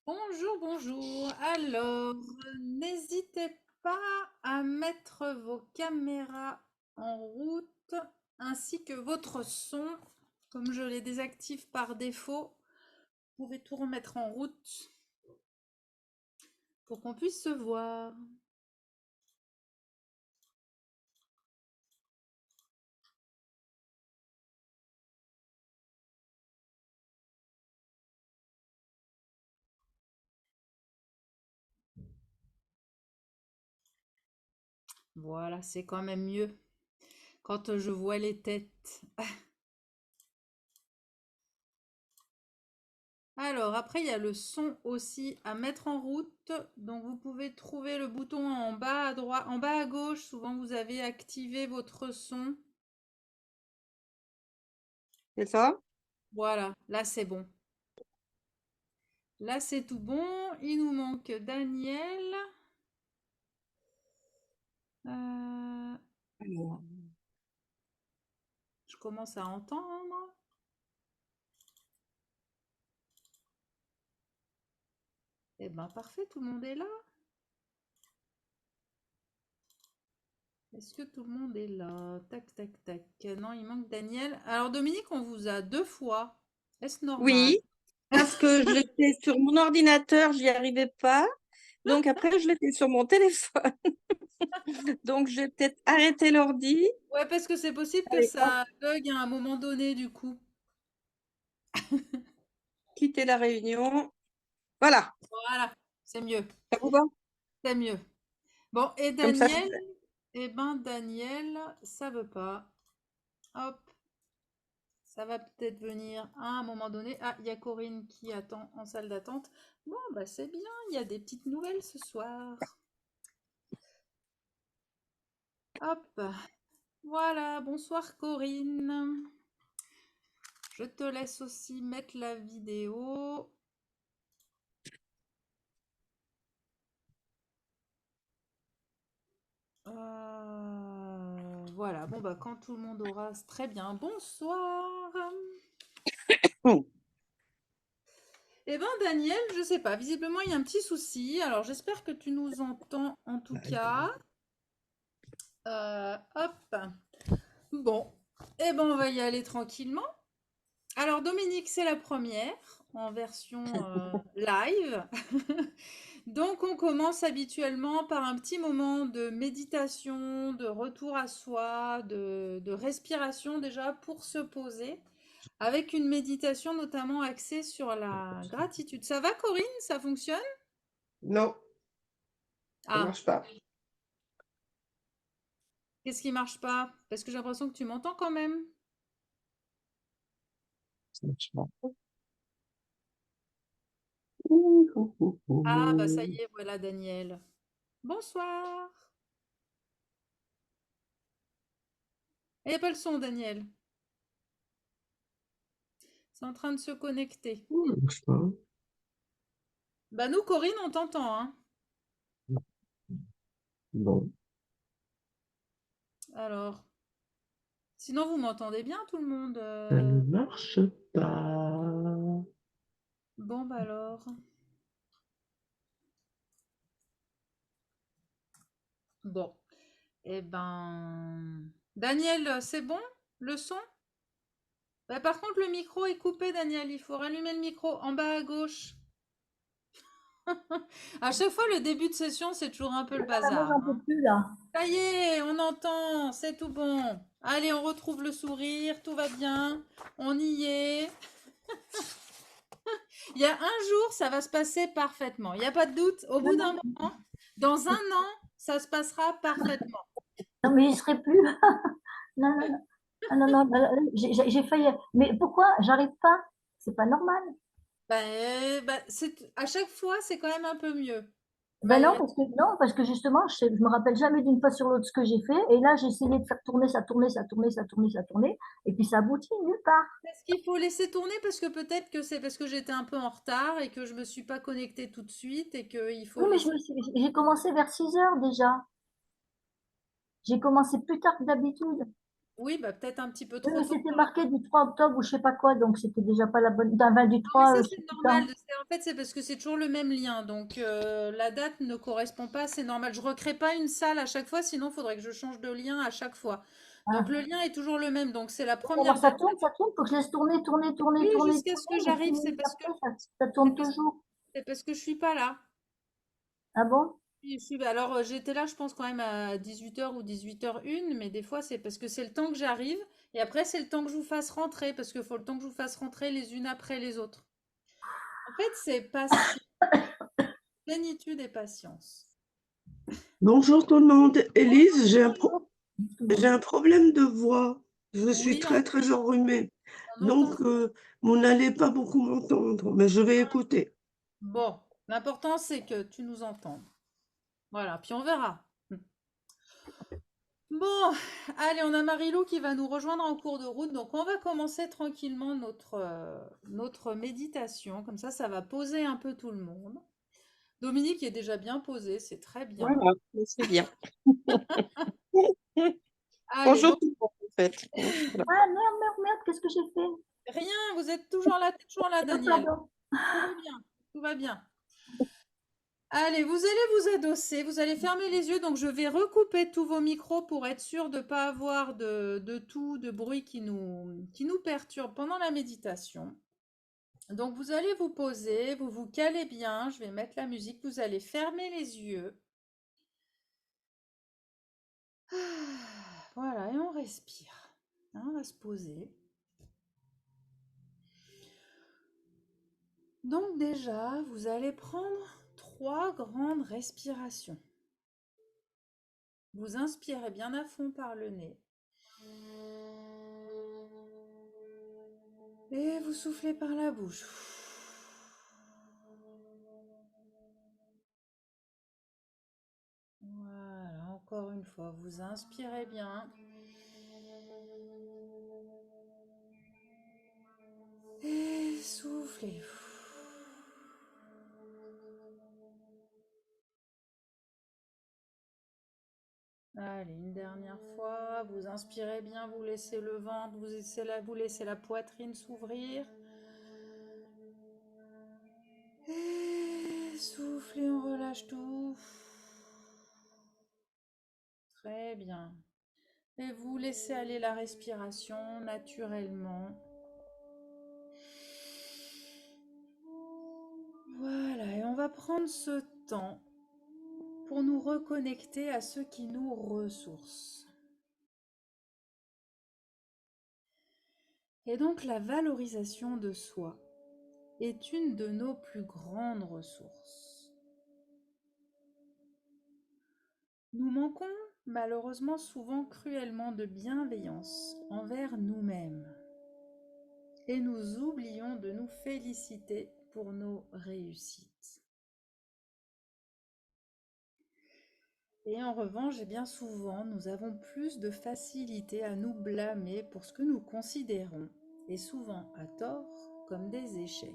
Bonjour, bonjour. Alors, n'hésitez pas à mettre vos caméras en route ainsi que votre son. Comme je les désactive par défaut, vous pouvez tout remettre en route pour qu'on puisse se voir. Voilà, c'est quand même mieux quand je vois les têtes. Alors, après, il y a le son aussi à mettre en route. Donc, vous pouvez trouver le bouton en bas à droite, en bas à gauche. Souvent, vous avez activé votre son. C'est ça? Voilà, là, c'est bon. Là, c'est tout bon. Il nous manque Daniel. Euh, Alors, je commence à entendre. Eh ben, parfait, tout le monde est là. Est-ce que tout le monde est là? Tac, tac, tac. Non, il manque Daniel. Alors, Dominique, on vous a 2 fois. Est-ce normal? oui, parce que je l'ai fait sur mon ordinateur, j'y arrivais pas. Donc après, je l'ai fait sur mon téléphone. Donc j'ai peut-être arrêté l'ordi. Ouais, parce que c'est possible que Allez, hop, ça bug à un moment donné, du coup. quitter la réunion. Voilà, Voilà, c'est mieux. ça vous va? C'est mieux. Bon, et Comme ça, Daniel? Eh ben, Daniel, ça veut pas. Hop. Ça va peut-être venir à un moment donné. Ah, il y a Corinne qui attend en salle d'attente. Bon, bah c'est bien, il y a des petites nouvelles ce soir. Hop, voilà, bonsoir Corinne. Je te laisse aussi mettre la vidéo. Voilà, bon bah quand tout le monde aura, c'est très bien. Bonsoir. Bon. Eh ben Daniel, je sais pas, visiblement il y a un petit souci. Alors j'espère que tu nous entends en tout cas. Hop. Bon, eh ben on va y aller tranquillement. Alors Dominique, c'est la première en version live. Donc on commence habituellement par un petit moment de méditation, de retour à soi, de respiration déjà pour se poser, avec une méditation notamment axée sur la gratitude. Ça va Corinne? Ça fonctionne? Non, ça Ah, marche pas. qu'est-ce qui marche pas? Parce que j'ai l'impression que tu m'entends quand même. Ça marche pas. Ah bah ça y est, voilà Daniel. Bonsoir. Il n'y a pas le son Daniel. C'est en train de se connecter. Ça marche pas. Bah nous, Corinne, on t'entend, hein. Bon. Alors, sinon vous m'entendez bien tout le monde. Ça ne marche pas. Bon bah alors. Bon. Eh ben. Daniel, c'est bon? Le son? Bah, par contre, le micro est coupé, Daniel. Il faut rallumer le micro en bas à gauche. À chaque fois, le début de session, c'est toujours un peu le Ah, moi, bazar, j'en peux hein. plus là. Ça y est, on entend, c'est tout bon. Allez, on retrouve le sourire, tout va bien. On y est. Il y a un jour, ça va se passer parfaitement. Il n'y a pas de doute. Au Non, bout d'un non, moment, dans un an, ça se passera parfaitement. non, mais j'y serai plus. Non, non, non. Ah, non, non, j'ai failli. Mais pourquoi? J'arrive pas. C'est pas normal. À chaque fois, c'est quand même un peu mieux. Ben Malgré. non, parce que justement, je me rappelle jamais d'une fois sur l'autre ce que j'ai fait. Et là, j'ai essayé de faire tourner, ça tournait, ça tournait, ça tournait, ça tournait. Et puis ça aboutit nulle part. Est-ce qu'il faut laisser tourner parce que peut-être que c'est parce que j'étais un peu en retard et que je me suis pas connectée tout de suite et qu'il faut Oui, mais laisser. j'ai commencé vers 6 heures déjà. J'ai commencé plus tard que d'habitude. Oui, bah peut-être un petit peu Oui, trop mais tôt c'était par marqué rapport. du 3 octobre ou je sais pas quoi, donc c'était déjà pas la bonne. Enfin, du Non, mais 3, ça je c'est sais plus normal quand. de se En fait, c'est parce que c'est toujours le même lien. Donc, la date ne correspond pas. C'est normal. Je ne recrée pas une salle à chaque fois. Sinon, il faudrait que je change de lien à chaque fois. Donc, Ah. le lien est toujours le même. Donc, c'est la Alors première ça date. tourne, faut que je laisse tourner, tourner, tourner, Oui, tourner, jusqu'à ce que tourner, et puis j'arrive. C'est parce que, après, ça tourne toujours. c'est parce que je suis pas là. Ah bon? Oui, alors, j'étais là, je pense, quand même à 18h ou 18h01. Mais des fois, c'est parce que c'est le temps que j'arrive. Et après, c'est le temps que je vous fasse rentrer. Parce qu'il faut le temps que je vous fasse rentrer les unes après les autres. En fait, c'est patience. Plénitude et patience. Bonjour tout le monde. Élise, j'ai Excuse-moi. un problème de voix. Je suis Oui, très, très enrhumée. on entend. Donc, vous n'allez pas beaucoup m'entendre, mais je vais écouter. Bon, l'important c'est que tu nous entendes. Voilà, puis on verra. Bon, allez, on a Marilou qui va nous rejoindre en cours de route. Donc, on va commencer tranquillement notre méditation. Comme ça va poser un peu tout le monde. Dominique est déjà bien posé, c'est très bien. Voilà, c'est bien. Allez, Bonjour donc tout le monde, en fait. Voilà. Ah merde, merde, merde, qu'est-ce que j'ai fait? rien, vous êtes t'es toujours là, Ah, Daniel. pardon. Tout va bien, tout va bien. Allez, vous allez vous adosser, vous allez fermer les yeux. Donc, je vais recouper tous vos micros pour être sûr de ne pas avoir de bruit qui nous perturbe pendant la méditation. Donc, vous allez vous poser, vous vous calez bien. Je vais mettre la musique. Vous allez fermer les yeux. Voilà, et on respire. On va se poser. Donc, déjà, vous allez prendre 3 grandes respirations. Vous inspirez bien à fond par le nez. Et vous soufflez par la bouche. Voilà, encore une fois, vous inspirez bien. Et soufflez. Allez, une dernière fois. Vous inspirez bien, vous laissez le ventre, vous laissez la poitrine s'ouvrir. Et soufflez, on relâche tout. Très bien. Et vous laissez aller la respiration naturellement. Voilà, et on va prendre ce temps pour nous reconnecter à ce qui nous ressource. Et donc la valorisation de soi est une de nos plus grandes ressources. Nous manquons malheureusement souvent cruellement de bienveillance envers nous-mêmes et nous oublions de nous féliciter pour nos réussites. Et en revanche, bien souvent, nous avons plus de facilité à nous blâmer pour ce que nous considérons, et souvent à tort, comme des échecs.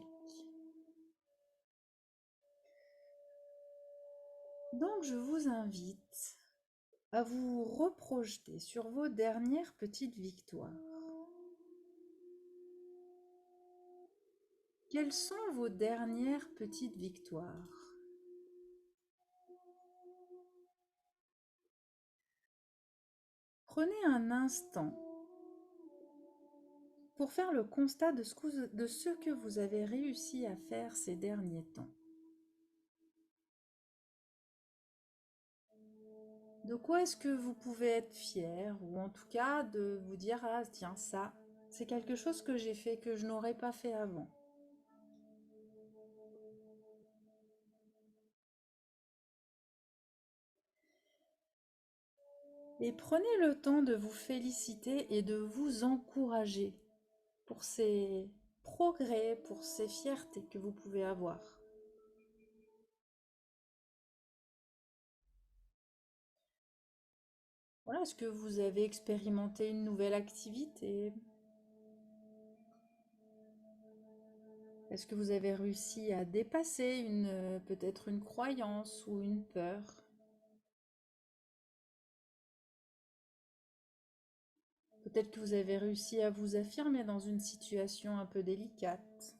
Donc je vous invite à vous reprojeter sur vos dernières petites victoires. Quelles sont vos dernières petites victoires? Prenez un instant pour faire le constat de ce que vous avez réussi à faire ces derniers temps. De quoi est-ce que vous pouvez être fier, ou en tout cas de vous dire, ah tiens, ça, c'est quelque chose que j'ai fait que je n'aurais pas fait avant. Et prenez le temps de vous féliciter et de vous encourager pour ces progrès, pour ces fiertés que vous pouvez avoir. Voilà, est-ce que vous avez expérimenté une nouvelle activité? Est-ce que vous avez réussi à dépasser peut-être une croyance ou une peur? Peut-être que vous avez réussi à vous affirmer dans une situation un peu délicate.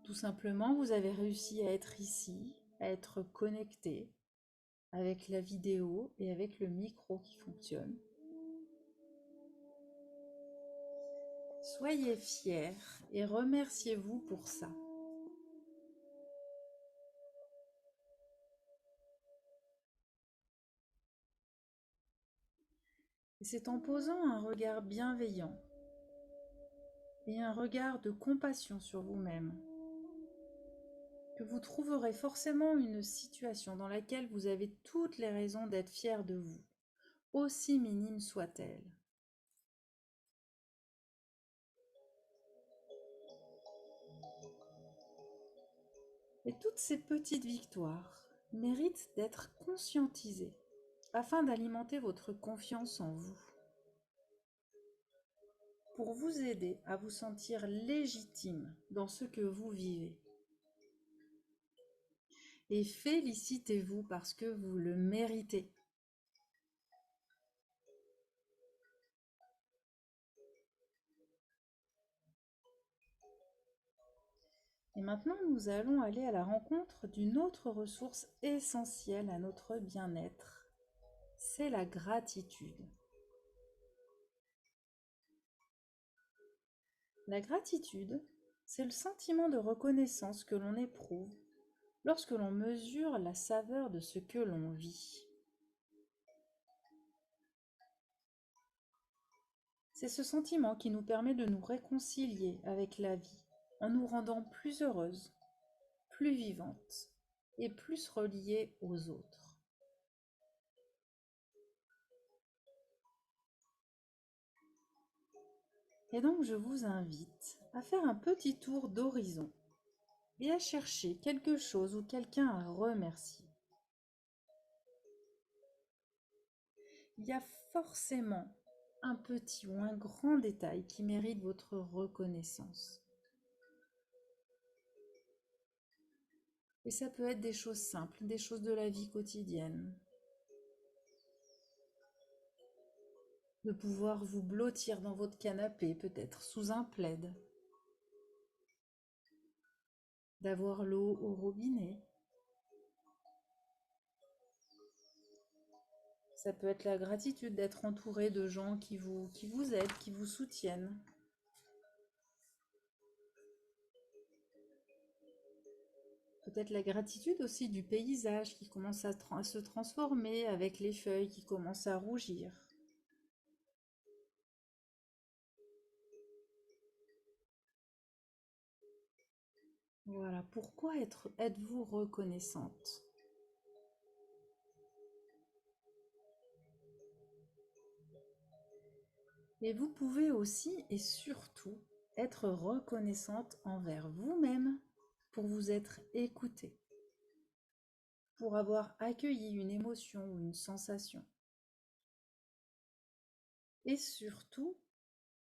Tout simplement, vous avez réussi à être ici, à être connecté avec la vidéo et avec le micro qui fonctionne. Soyez fiers et remerciez-vous pour ça. Et c'est en posant un regard bienveillant et un regard de compassion sur vous-même que vous trouverez forcément une situation dans laquelle vous avez toutes les raisons d'être fiers de vous, aussi minime soit-elle. Et toutes ces petites victoires méritent d'être conscientisées afin d'alimenter votre confiance en vous, pour vous aider à vous sentir légitime dans ce que vous vivez. Et félicitez-vous parce que vous le méritez. Et maintenant, nous allons aller à la rencontre d'une autre ressource essentielle à notre bien-être. C'est la gratitude. La gratitude, c'est le sentiment de reconnaissance que l'on éprouve lorsque l'on mesure la saveur de ce que l'on vit. C'est ce sentiment qui nous permet de nous réconcilier avec la vie en nous rendant plus heureuses, plus vivantes et plus reliées aux autres. Et donc je vous invite à faire un petit tour d'horizon et à chercher quelque chose ou quelqu'un à remercier. Il y a forcément un petit ou un grand détail qui mérite votre reconnaissance. Et ça peut être des choses simples, des choses de la vie quotidienne. De pouvoir vous blottir dans votre canapé, peut-être sous un plaid. D'avoir l'eau au robinet. Ça peut être la gratitude d'être entouré de gens qui vous aident, qui vous soutiennent. Peut-être la gratitude aussi du paysage qui commence à se transformer avec les feuilles qui commencent à rougir. Voilà, pourquoi êtes-vous reconnaissante? Et vous pouvez aussi et surtout être reconnaissante envers vous-même pour vous être écouté, pour avoir accueilli une émotion ou une sensation. Et surtout,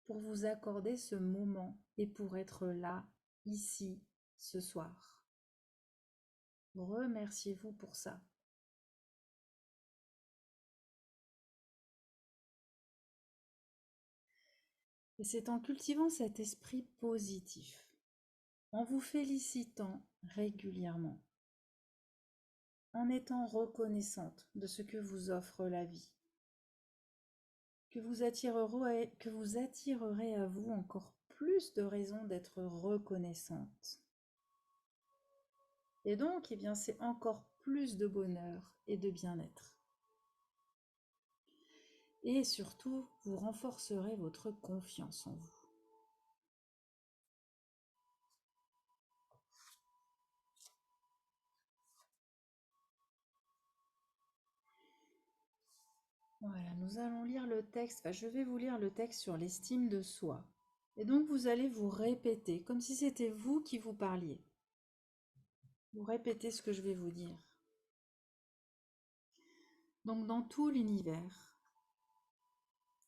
pour vous accorder ce moment et pour être là, ici, ce soir. Remerciez-vous pour ça. Et c'est en cultivant cet esprit positif, en vous félicitant régulièrement, en étant reconnaissante de ce que vous offre la vie, que vous attirerez à vous encore plus de raisons d'être reconnaissante. Et donc, eh bien, c'est encore plus de bonheur et de bien-être. Et surtout, vous renforcerez votre confiance en vous. Voilà, nous allons lire le texte, enfin, je vais vous lire le texte sur l'estime de soi. Et donc, vous allez vous répéter, comme si c'était vous qui vous parliez. Vous répétez ce que je vais vous dire. Donc, dans tout l'univers,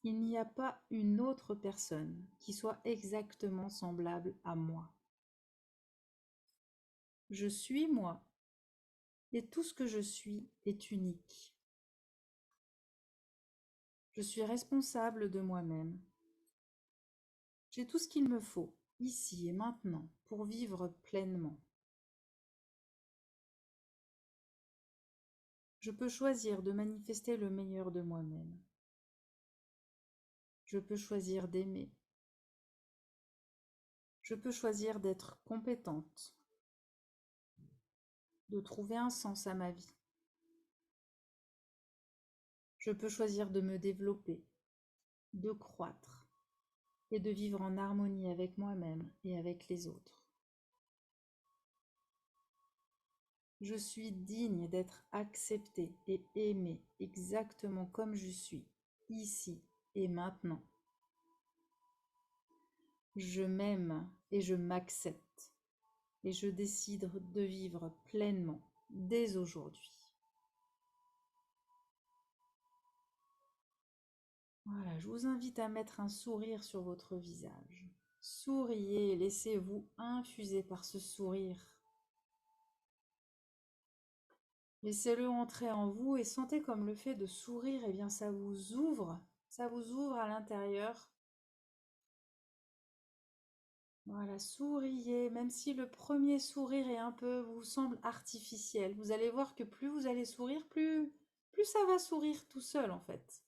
il n'y a pas une autre personne qui soit exactement semblable à moi. Je suis moi, et tout ce que je suis est unique. Je suis responsable de moi-même. J'ai tout ce qu'il me faut ici et maintenant, pour vivre pleinement. Je peux choisir de manifester le meilleur de moi-même. Je peux choisir d'aimer. Je peux choisir d'être compétente, de trouver un sens à ma vie. Je peux choisir de me développer, de croître et de vivre en harmonie avec moi-même et avec les autres. Je suis digne d'être acceptée et aimée exactement comme je suis, ici et maintenant. Je m'aime et je m'accepte et je décide de vivre pleinement dès aujourd'hui. Voilà, je vous invite à mettre un sourire sur votre visage. Souriez et laissez-vous infuser par ce sourire. Laissez-le entrer en vous et sentez comme le fait de sourire, eh bien ça vous ouvre à l'intérieur. Voilà, souriez, même si le premier sourire est un peu, vous semble artificiel. Vous allez voir que plus vous allez sourire, plus ça va sourire tout seul en fait.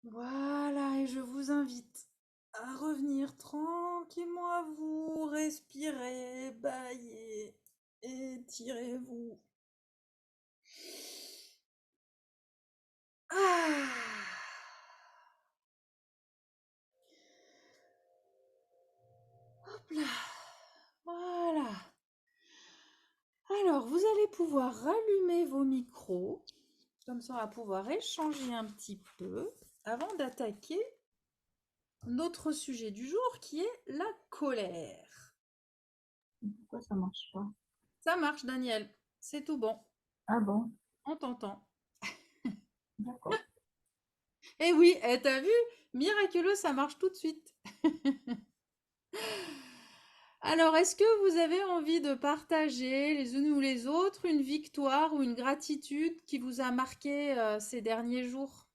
Voilà, et je vous invite à revenir tranquillement à vous, respirez, baillez, étirez-vous. Ah. Hop là. Voilà. Alors, vous allez pouvoir rallumer vos micros. Comme ça, on va pouvoir échanger un petit peu avant d'attaquer notre sujet du jour qui est la colère. Pourquoi ça marche pas? Ça marche, Daniel. C'est tout bon. Ah bon, On t'entend. d'accord. Eh oui, t'as vu? Miraculeux, ça marche tout de suite. Alors, est-ce que vous avez envie de partager les unes ou les autres une victoire ou une gratitude qui vous a marqué ces derniers jours?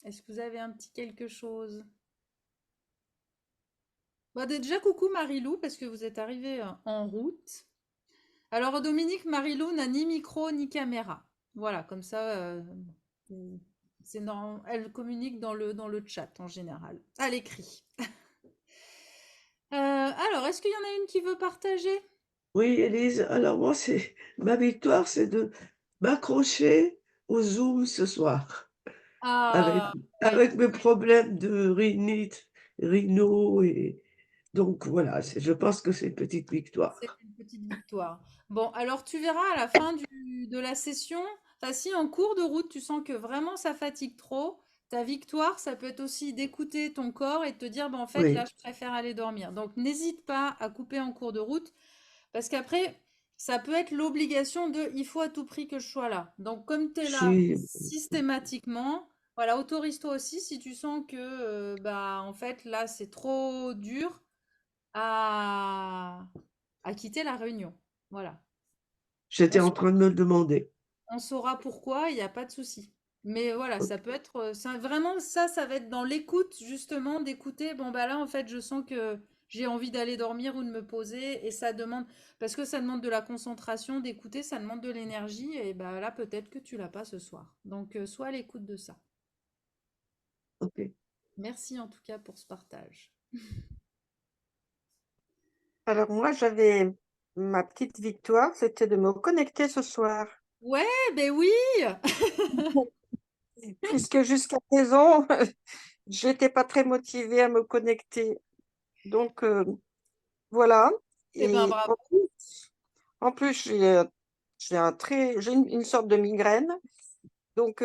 Est-ce que vous avez un petit quelque chose? Bon, déjà, coucou Marilou, parce que vous êtes arrivée en route. Alors, Dominique, Marilou n'a ni micro ni caméra. Voilà, comme ça, elle communique dans le chat en général, à l'écrit. Alors, est-ce qu'il y en a une qui veut partager? Oui, Élise, alors moi, ma victoire, c'est de m'accrocher au Zoom ce soir avec, Ah, ouais, avec mes problèmes de rhinite, rhino, et donc voilà, je pense que c'est une petite victoire. c'est une petite victoire. Bon, alors tu verras à la fin de la session, enfin, si en cours de route tu sens que vraiment ça fatigue trop, ta victoire, ça peut être aussi d'écouter ton corps et de te dire, bah, en fait, là, Oui, je préfère aller dormir. Donc, n'hésite pas à couper en cours de route, parce qu'après, ça peut être l'obligation de, il faut à tout prix que je sois là. Donc, comme tu es je là suis, systématiquement, voilà, autorise-toi aussi si tu sens que, bah, en fait, là, c'est trop dur à, à quitter la réunion. Voilà. On, j'étais en sa- train de me le demander. on saura pourquoi, il n'y a pas de souci. Mais voilà, Ok. ça peut être vraiment ça va être dans l'écoute justement d'écouter. Bon bah là en fait, je sens que j'ai envie d'aller dormir ou de me poser et ça demande parce que ça demande de la concentration, d'écouter, ça demande de l'énergie et bah là peut-être que tu l'as pas ce soir. Donc sois à l'écoute de ça. Ok. Merci en tout cas pour ce partage. Alors moi, j'avais ma petite victoire, c'était de me connecter ce soir. Ouais, ben oui. Puisque jusqu'à présent, j'étais pas très motivée à me connecter. Donc voilà. Eh ben Et bravo. en plus j'ai une sorte de migraine. Donc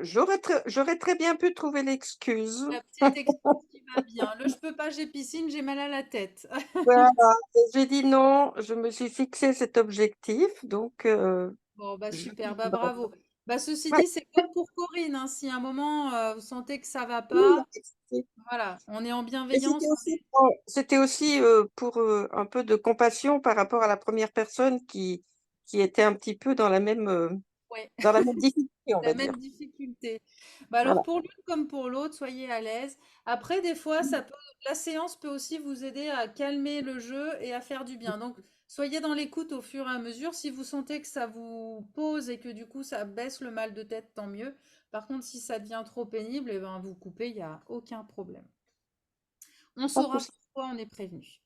j'aurais très bien pu trouver l'excuse. La petite excuse qui va bien. Le je peux pas, j'ai piscine, j'ai mal à la tête. Voilà. Et j'ai dit non, je me suis fixé cet objectif. Donc Bon, bah je super, bah bravo. Bah ceci ouais, dit, c'est comme pour Corinne, hein, si à un moment vous sentez que ça va oui, pas, voilà, on est en et bienveillance. c'était aussi pour un peu de compassion par rapport à la première personne qui était un petit peu dans la même Ouais. dans la même difficulté, on La va même dire. difficulté. Bah alors Voilà. pour l'une comme pour l'autre, soyez à l'aise. Après, des fois, la séance peut aussi vous aider à calmer le jeu et à faire du bien. Donc, soyez dans l'écoute au fur et à mesure. Si vous sentez que ça vous pose et que du coup ça baisse le mal de tête, tant mieux. Par contre, si ça devient trop pénible, eh ben, vous coupez, il n'y a aucun problème. On Pas de saura souci. pourquoi on est prévenu.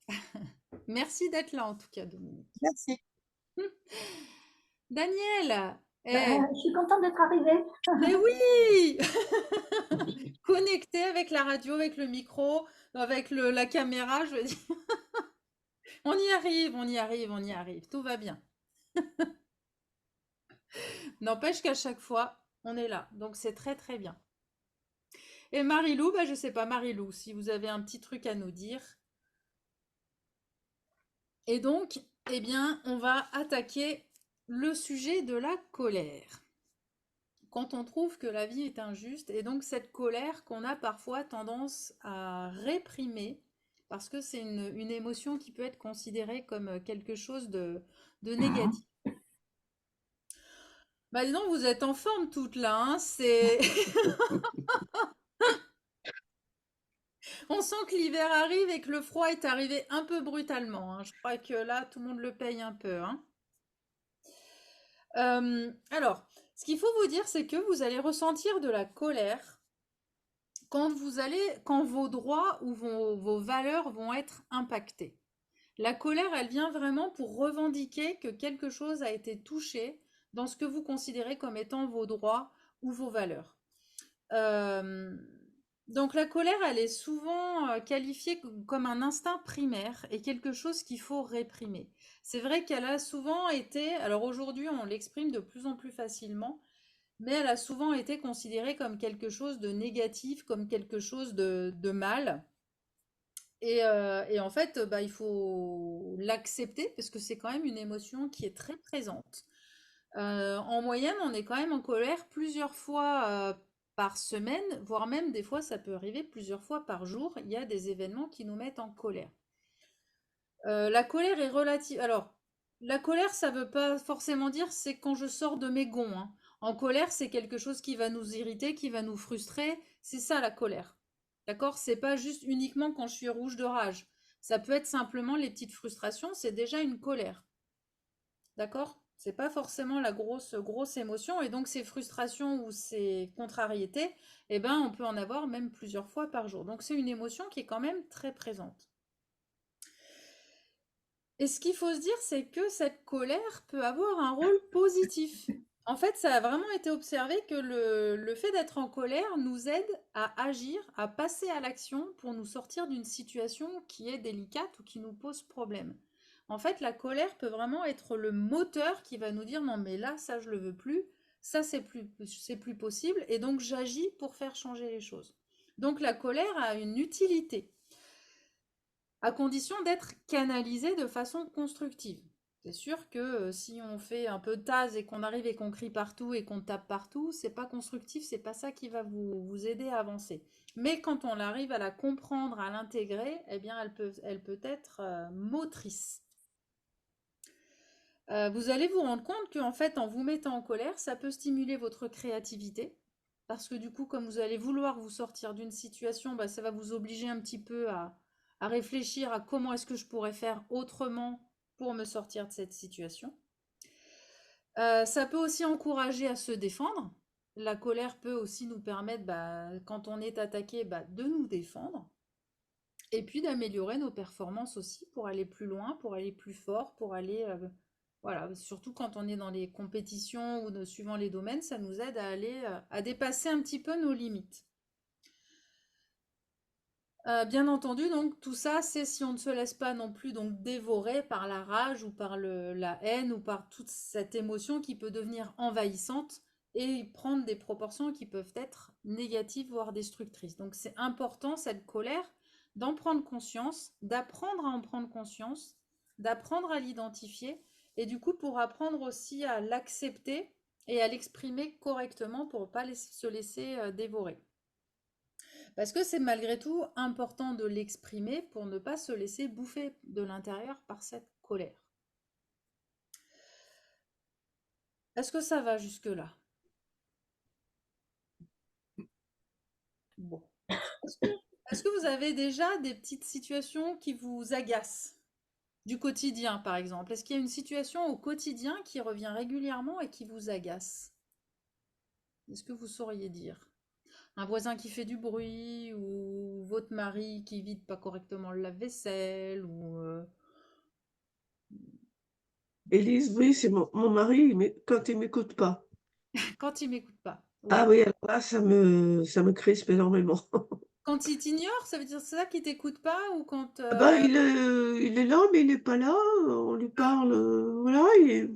Merci d'être là en tout cas, Dominique. Merci. Daniel, Ben, je suis contente d'être arrivée. mais oui! Connecté avec la radio, avec le micro, avec la caméra, je veux dire. On y arrive, on y arrive, on y arrive. Tout va bien. N'empêche qu'à chaque fois, on est là. Donc c'est très très bien. Et Marilou, bah, je sais pas, Marilou, si vous avez un petit truc à nous dire. Et donc, eh bien, on va attaquer le sujet de la colère. Quand on trouve que la vie est injuste, et donc cette colère qu'on a parfois tendance à réprimer, parce que c'est une émotion qui peut être considérée comme quelque chose de négatif. Bah dis donc, vous êtes en forme toutes là, hein, c'est... On sent que l'hiver arrive et que le froid est arrivé un peu brutalement, hein. Je crois que là, tout le monde le paye un peu, hein. Alors, ce qu'il faut vous dire, c'est que vous allez ressentir de la colère quand vos droits ou vos valeurs vont être impactés. La colère, elle vient vraiment pour revendiquer que quelque chose a été touché dans ce que vous considérez comme étant vos droits ou vos valeurs. Euh, donc la colère, elle est souvent qualifiée comme un instinct primaire et quelque chose qu'il faut réprimer. C'est vrai qu'elle a souvent été, alors aujourd'hui on l'exprime de plus en plus facilement, mais elle a souvent été considérée comme quelque chose de négatif, comme quelque chose de mal. Et en fait, bah, il faut l'accepter parce que c'est quand même une émotion qui est très présente. En moyenne, on est quand même en colère plusieurs fois par semaine, voire même des fois, ça peut arriver plusieurs fois par jour. Il y a des événements qui nous mettent en colère. La colère est relative. Alors, la colère, ça veut pas forcément dire c'est quand je sors de mes gonds, hein. En colère, c'est quelque chose qui va nous irriter, qui va nous frustrer. C'est ça la colère. D'accord? C'est pas juste uniquement quand je suis rouge de rage. Ça peut être simplement les petites frustrations, c'est déjà une colère. D'accord? C'est pas forcément la grosse émotion. Et donc, ces frustrations ou ces contrariétés, eh ben, on peut en avoir même plusieurs fois par jour. Donc, c'est une émotion qui est quand même très présente. Et ce qu'il faut se dire, c'est que cette colère peut avoir un rôle positif. En fait, ça a vraiment été observé que le fait d'être en colère nous aide à agir, à passer à l'action pour nous sortir d'une situation qui est délicate ou qui nous pose problème. En fait, la colère peut vraiment être le moteur qui va nous dire non mais là, ça je le veux plus, ça c'est plus possible et donc j'agis pour faire changer les choses. Donc la colère a une utilité à condition d'être canalisé de façon constructive. C'est sûr que si on fait un peu de tasse et qu'on arrive et qu'on crie partout et qu'on tape partout, c'est pas constructif, c'est pas ça qui va vous aider à avancer. Mais quand on arrive à la comprendre, à l'intégrer, eh bien elle peut être motrice. Vous allez vous rendre compte qu'en fait, en vous mettant en colère, ça peut stimuler votre créativité. Parce que du coup, comme vous allez vouloir vous sortir d'une situation, bah, ça va vous obliger un petit peu à réfléchir à comment est-ce que je pourrais faire autrement pour me sortir de cette situation. Ça peut aussi encourager à se défendre. La colère peut aussi nous permettre, bah, quand on est attaqué, bah, de nous défendre. Et puis d'améliorer nos performances aussi pour aller plus loin, pour aller plus fort, pour aller... voilà, surtout quand on est dans les compétitions ou suivant les domaines, ça nous aide à aller à dépasser un petit peu nos limites. Bien entendu, donc tout ça, c'est si on ne se laisse pas non plus donc dévorer par la rage ou par la haine ou par toute cette émotion qui peut devenir envahissante et prendre des proportions qui peuvent être négatives, voire destructrices. Donc c'est important, cette colère, d'en prendre conscience, d'apprendre à en prendre conscience, d'apprendre à l'identifier et du coup pour apprendre aussi à l'accepter et à l'exprimer correctement pour ne pas se laisser dévorer. Parce que c'est malgré tout important de l'exprimer pour ne pas se laisser bouffer de l'intérieur par cette colère. Est-ce que ça va jusque-là? Bon. Est-ce que, est-ce que vous avez déjà des petites situations qui vous agacent? Du quotidien, par exemple. Est-ce qu'il y a une situation au quotidien qui revient régulièrement et qui vous agace? Est-ce que vous sauriez dire? Un voisin qui fait du bruit, ou votre mari qui vide pas correctement le lave-vaisselle, ou Élise, oui, c'est mon mari, mais quand il m'écoute pas. quand il m'écoute pas. Ah Ouais. oui, alors là, ça me crispe énormément. Quand il t'ignore, ça veut dire c'est ça qu'il t'écoute pas, ou quand Ah bah, il est là, mais il n'est pas là. On lui parle, voilà, il est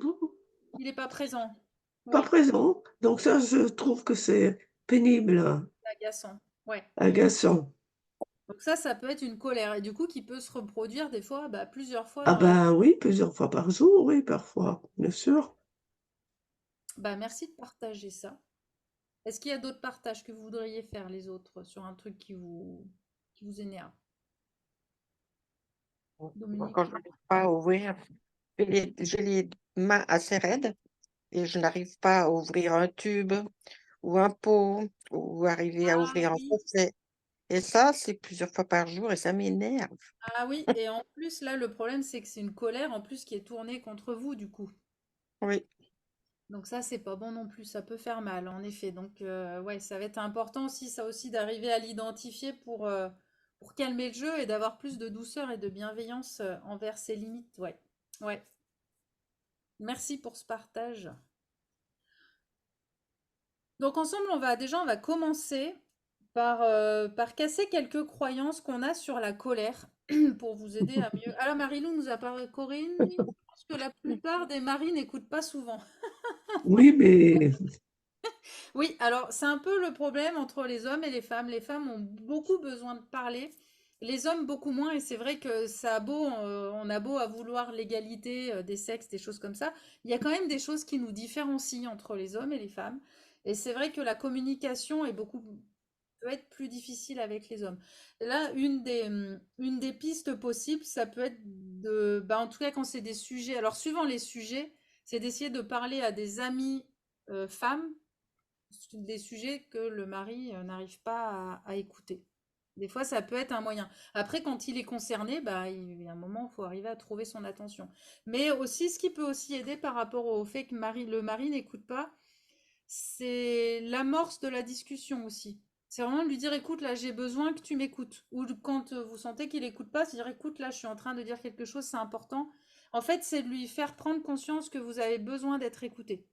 il est pas présent? pas Oui, présent. Donc ça, je trouve que c'est pénible, hein, c'est agaçant. Ouais. agaçant. Donc ça peut être une colère, et du coup qui peut se reproduire des fois, bah, plusieurs fois Ah dans la... bah oui, plusieurs fois par jour, oui, parfois, bien sûr. Bah, merci de partager ça. Est-ce qu'il y a d'autres partages que vous voudriez faire, les autres, sur un truc qui vous énerve? Moi, Dominique? quand je n'arrive pas à ouvrir, j'ai les mains assez raides et je n'arrive pas à ouvrir un tube ou un pot ou arriver à Ah ouvrir un oui, sachet. Et ça, c'est plusieurs fois par jour et ça m'énerve. ah oui, et en plus, là, le problème, c'est que c'est une colère, en plus, qui est tournée contre vous, du coup. Oui, Donc ça, c'est pas bon non plus, ça peut faire mal, en effet. Donc, ouais, ça va être important aussi, ça aussi, d'arriver à l'identifier pour calmer le jeu et d'avoir plus de douceur et de bienveillance envers ses limites, ouais. Ouais. Merci pour ce partage. Donc ensemble, on va commencer par casser quelques croyances qu'on a sur la colère pour vous aider à mieux. Alors Marilou nous a parlé, Corinne, je pense que la plupart des maris n'écoutent pas souvent. Oui, mais Oui, alors c'est un peu le problème entre les hommes et les femmes. Les femmes ont beaucoup besoin de parler, les hommes beaucoup moins, et c'est vrai que on a beau à vouloir l'égalité des sexes, des choses comme ça, il y a quand même des choses qui nous différencient entre les hommes et les femmes. Et c'est vrai que la communication peut être plus difficile avec les hommes. Là, une des pistes possibles, ça peut être bah, en tout cas quand c'est des sujets, alors suivant les sujets, c'est d'essayer de parler à des amis femmes des sujets que le mari n'arrive pas à écouter. Des fois, ça peut être un moyen. Après, quand il est concerné, bah, il y a un moment, il faut arriver à trouver son attention. Mais aussi, ce qui peut aussi aider par rapport au fait que le mari n'écoute pas, c'est l'amorce de la discussion aussi. C'est vraiment de lui dire, écoute, là, j'ai besoin que tu m'écoutes. Ou quand vous sentez qu'il n'écoute pas, c'est dire, écoute, là, je suis en train de dire quelque chose, c'est important. En fait, c'est de lui faire prendre conscience que vous avez besoin d'être écouté.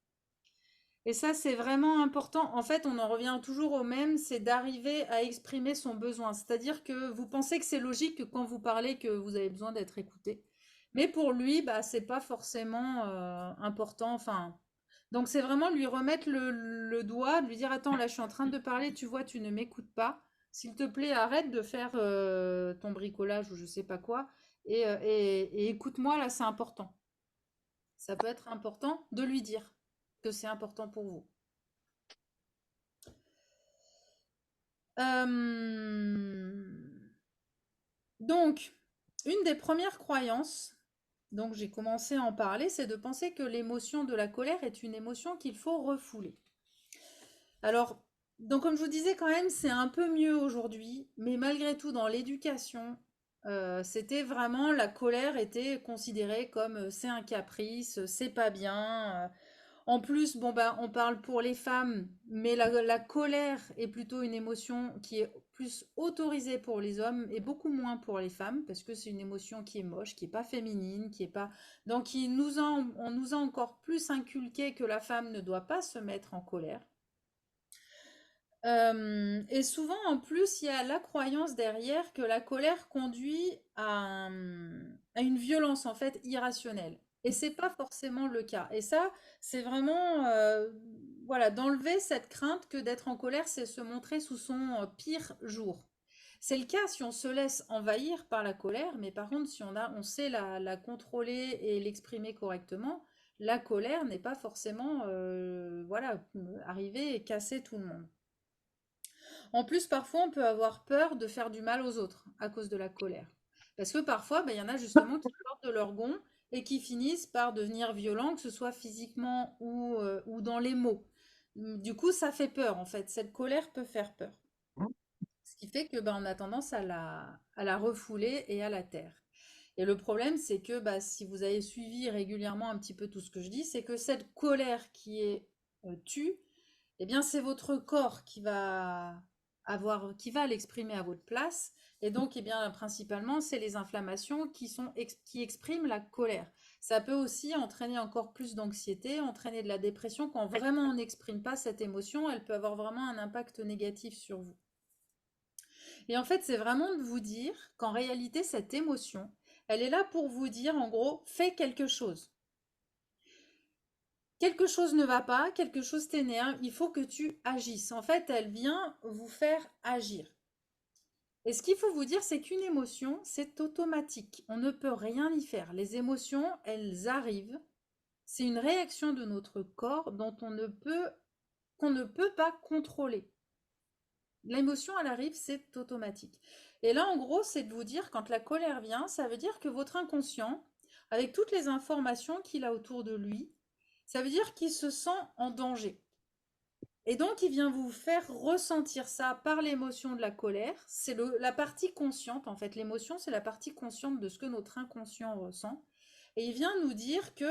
Et ça, c'est vraiment important. En fait, on en revient toujours au même, c'est d'arriver à exprimer son besoin. C'est-à-dire que vous pensez que c'est logique que quand vous parlez que vous avez besoin d'être écouté. Mais pour lui, bah, c'est pas forcément important. Enfin, donc c'est vraiment lui remettre le doigt, de lui dire, attends, là, je suis en train de parler, tu vois, tu ne m'écoutes pas. S'il te plaît, arrête de faire ton bricolage ou je sais pas quoi. Et écoute-moi, là, c'est important. Ça peut être important de lui dire que c'est important pour vous. Donc, une des premières croyances, donc j'ai commencé à en parler, c'est de penser que l'émotion de la colère est une émotion qu'il faut refouler. Alors, donc comme je vous disais quand même, c'est un peu mieux aujourd'hui, mais malgré tout, dans l'éducation, c'était vraiment la colère était considérée comme c'est un caprice, c'est pas bien. En plus, bon bah, on parle pour les femmes, mais la colère est plutôt une émotion qui est plus autorisée pour les hommes et beaucoup moins pour les femmes, parce que c'est une émotion qui est moche, qui est pas féminine, qui est pas... Donc on nous a encore plus inculqué que la femme ne doit pas se mettre en colère. Et souvent, en plus, il y a la croyance derrière que la colère conduit à une violence en fait irrationnelle. Et c'est pas forcément le cas. Et ça, c'est vraiment voilà, d'enlever cette crainte que d'être en colère, c'est se montrer sous son pire jour. C'est le cas si on se laisse envahir par la colère, mais par contre, si on sait la contrôler et l'exprimer correctement, la colère n'est pas forcément voilà, arriver et casser tout le monde. En plus, parfois, on peut avoir peur de faire du mal aux autres à cause de la colère. Parce que parfois, ben, il y en a justement qui sortent de leur gond et qui finissent par devenir violents, que ce soit physiquement ou dans les mots. Du coup, ça fait peur en fait. Cette colère peut faire peur. Ce qui fait que on a tendance à la refouler et à la taire. Et le problème, c'est que si vous avez suivi régulièrement un petit peu tout ce que je dis, c'est que cette colère qui est tue, eh bien, c'est votre corps qui va l'exprimer à votre place. Et donc, eh bien, principalement, c'est les inflammations qui expriment la colère. Ça peut aussi entraîner encore plus d'anxiété, entraîner de la dépression. Quand vraiment on n'exprime pas cette émotion, elle peut avoir vraiment un impact négatif sur vous. Et en fait, c'est vraiment de vous dire qu'en réalité, cette émotion, elle est là pour vous dire, en gros, fais quelque chose. Quelque chose ne va pas, quelque chose t'énerve, il faut que tu agisses. En fait, elle vient vous faire agir. Et ce qu'il faut vous dire, c'est qu'une émotion, c'est automatique. On ne peut rien y faire. Les émotions, elles arrivent. C'est une réaction de notre corps qu'on ne peut pas contrôler. L'émotion, elle arrive, c'est automatique. Et là, en gros, c'est de vous dire, quand la colère vient, ça veut dire que votre inconscient, avec toutes les informations qu'il a autour de lui, ça veut dire qu'il se sent en danger. Et donc, il vient vous faire ressentir ça par l'émotion de la colère. C'est la partie consciente, en fait. L'émotion, c'est la partie consciente de ce que notre inconscient ressent. Et il vient nous dire qu'il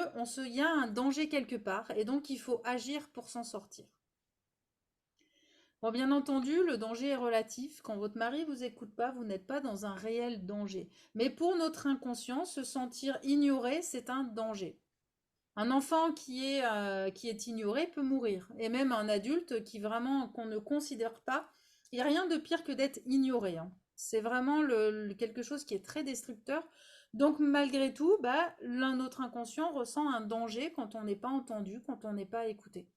y a un danger quelque part, et donc il faut agir pour s'en sortir. Bon, bien entendu, le danger est relatif. Quand votre mari vous écoute pas, vous n'êtes pas dans un réel danger. Mais pour notre inconscient, se sentir ignoré, c'est un danger. Un enfant qui est ignoré peut mourir. Et même un adulte qu'on ne considère pas, il n'y a rien de pire que d'être ignoré, hein. C'est vraiment quelque chose qui est très destructeur. Donc malgré tout, notre inconscient ressent un danger quand on n'est pas entendu, quand on n'est pas écouté.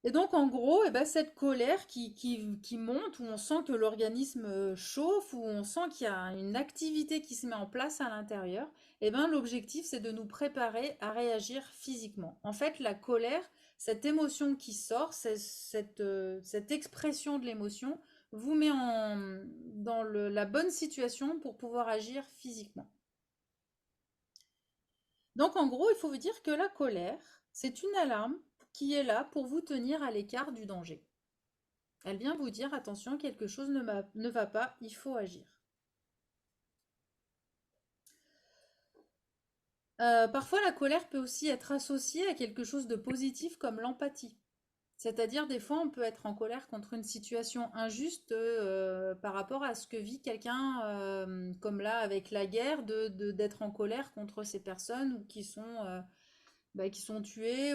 Et donc, en gros, cette colère qui monte, où on sent que l'organisme chauffe, où on sent qu'il y a une activité qui se met en place à l'intérieur, l'objectif, c'est de nous préparer à réagir physiquement. En fait, la colère, cette émotion qui sort, cette expression de l'émotion, vous met dans la bonne situation pour pouvoir agir physiquement. Donc, en gros, il faut vous dire que la colère, c'est une alarme qui est là pour vous tenir à l'écart du danger. Elle vient vous dire, attention, quelque chose ne va pas, il faut agir. Parfois, la colère peut aussi être associée à quelque chose de positif comme l'empathie. C'est-à-dire, des fois, on peut être en colère contre une situation injuste par rapport à ce que vit quelqu'un, comme là, avec la guerre, d'être en colère contre ces personnes qui sont tués,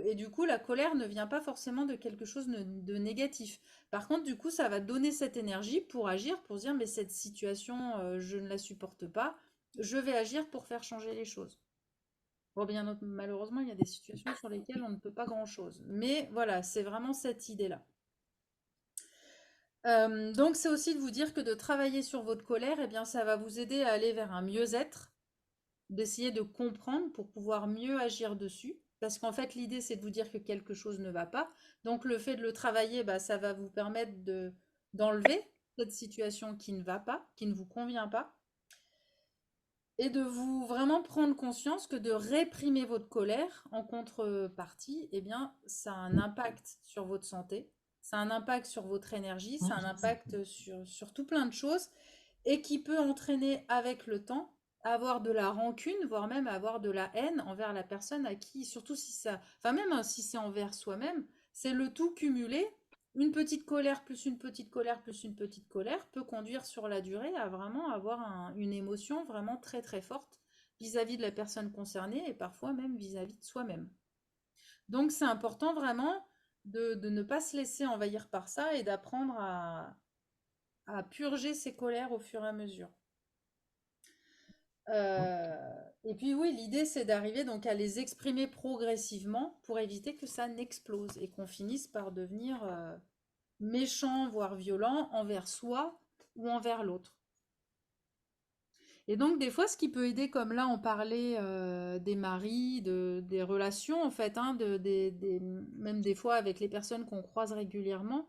et du coup la colère ne vient pas forcément de quelque chose de négatif. Par contre, du coup, ça va donner cette énergie pour agir, pour se dire mais cette situation, je ne la supporte pas, je vais agir pour faire changer les choses. Bon, bien malheureusement, il y a des situations sur lesquelles on ne peut pas grand-chose. Mais voilà, c'est vraiment cette idée-là. Donc c'est aussi de vous dire que de travailler sur votre colère, eh bien ça va vous aider à aller vers un mieux-être, d'essayer de comprendre pour pouvoir mieux agir dessus. Parce qu'en fait, l'idée, c'est de vous dire que quelque chose ne va pas. Donc, le fait de le travailler, ça va vous permettre d'enlever cette situation qui ne va pas, qui ne vous convient pas. Et de vous vraiment prendre conscience que de réprimer votre colère en contrepartie, eh bien, ça a un impact sur votre santé, ça a un impact sur votre énergie, ça a un impact sur tout plein de choses et qui peut entraîner avec le temps avoir de la rancune, voire même avoir de la haine envers la personne à qui, surtout si même si c'est envers soi-même, c'est le tout cumulé. Une petite colère plus une petite colère plus une petite colère peut conduire sur la durée à vraiment avoir une émotion vraiment très très forte vis-à-vis de la personne concernée et parfois même vis-à-vis de soi-même. Donc c'est important vraiment de ne pas se laisser envahir par ça et d'apprendre à purger ses colères au fur et à mesure. Et puis oui, l'idée c'est d'arriver donc à les exprimer progressivement pour éviter que ça n'explose et qu'on finisse par devenir méchant, voire violent envers soi ou envers l'autre. Et donc des fois ce qui peut aider, comme là on parlait des maris, des relations en fait, hein, même des fois avec les personnes qu'on croise régulièrement,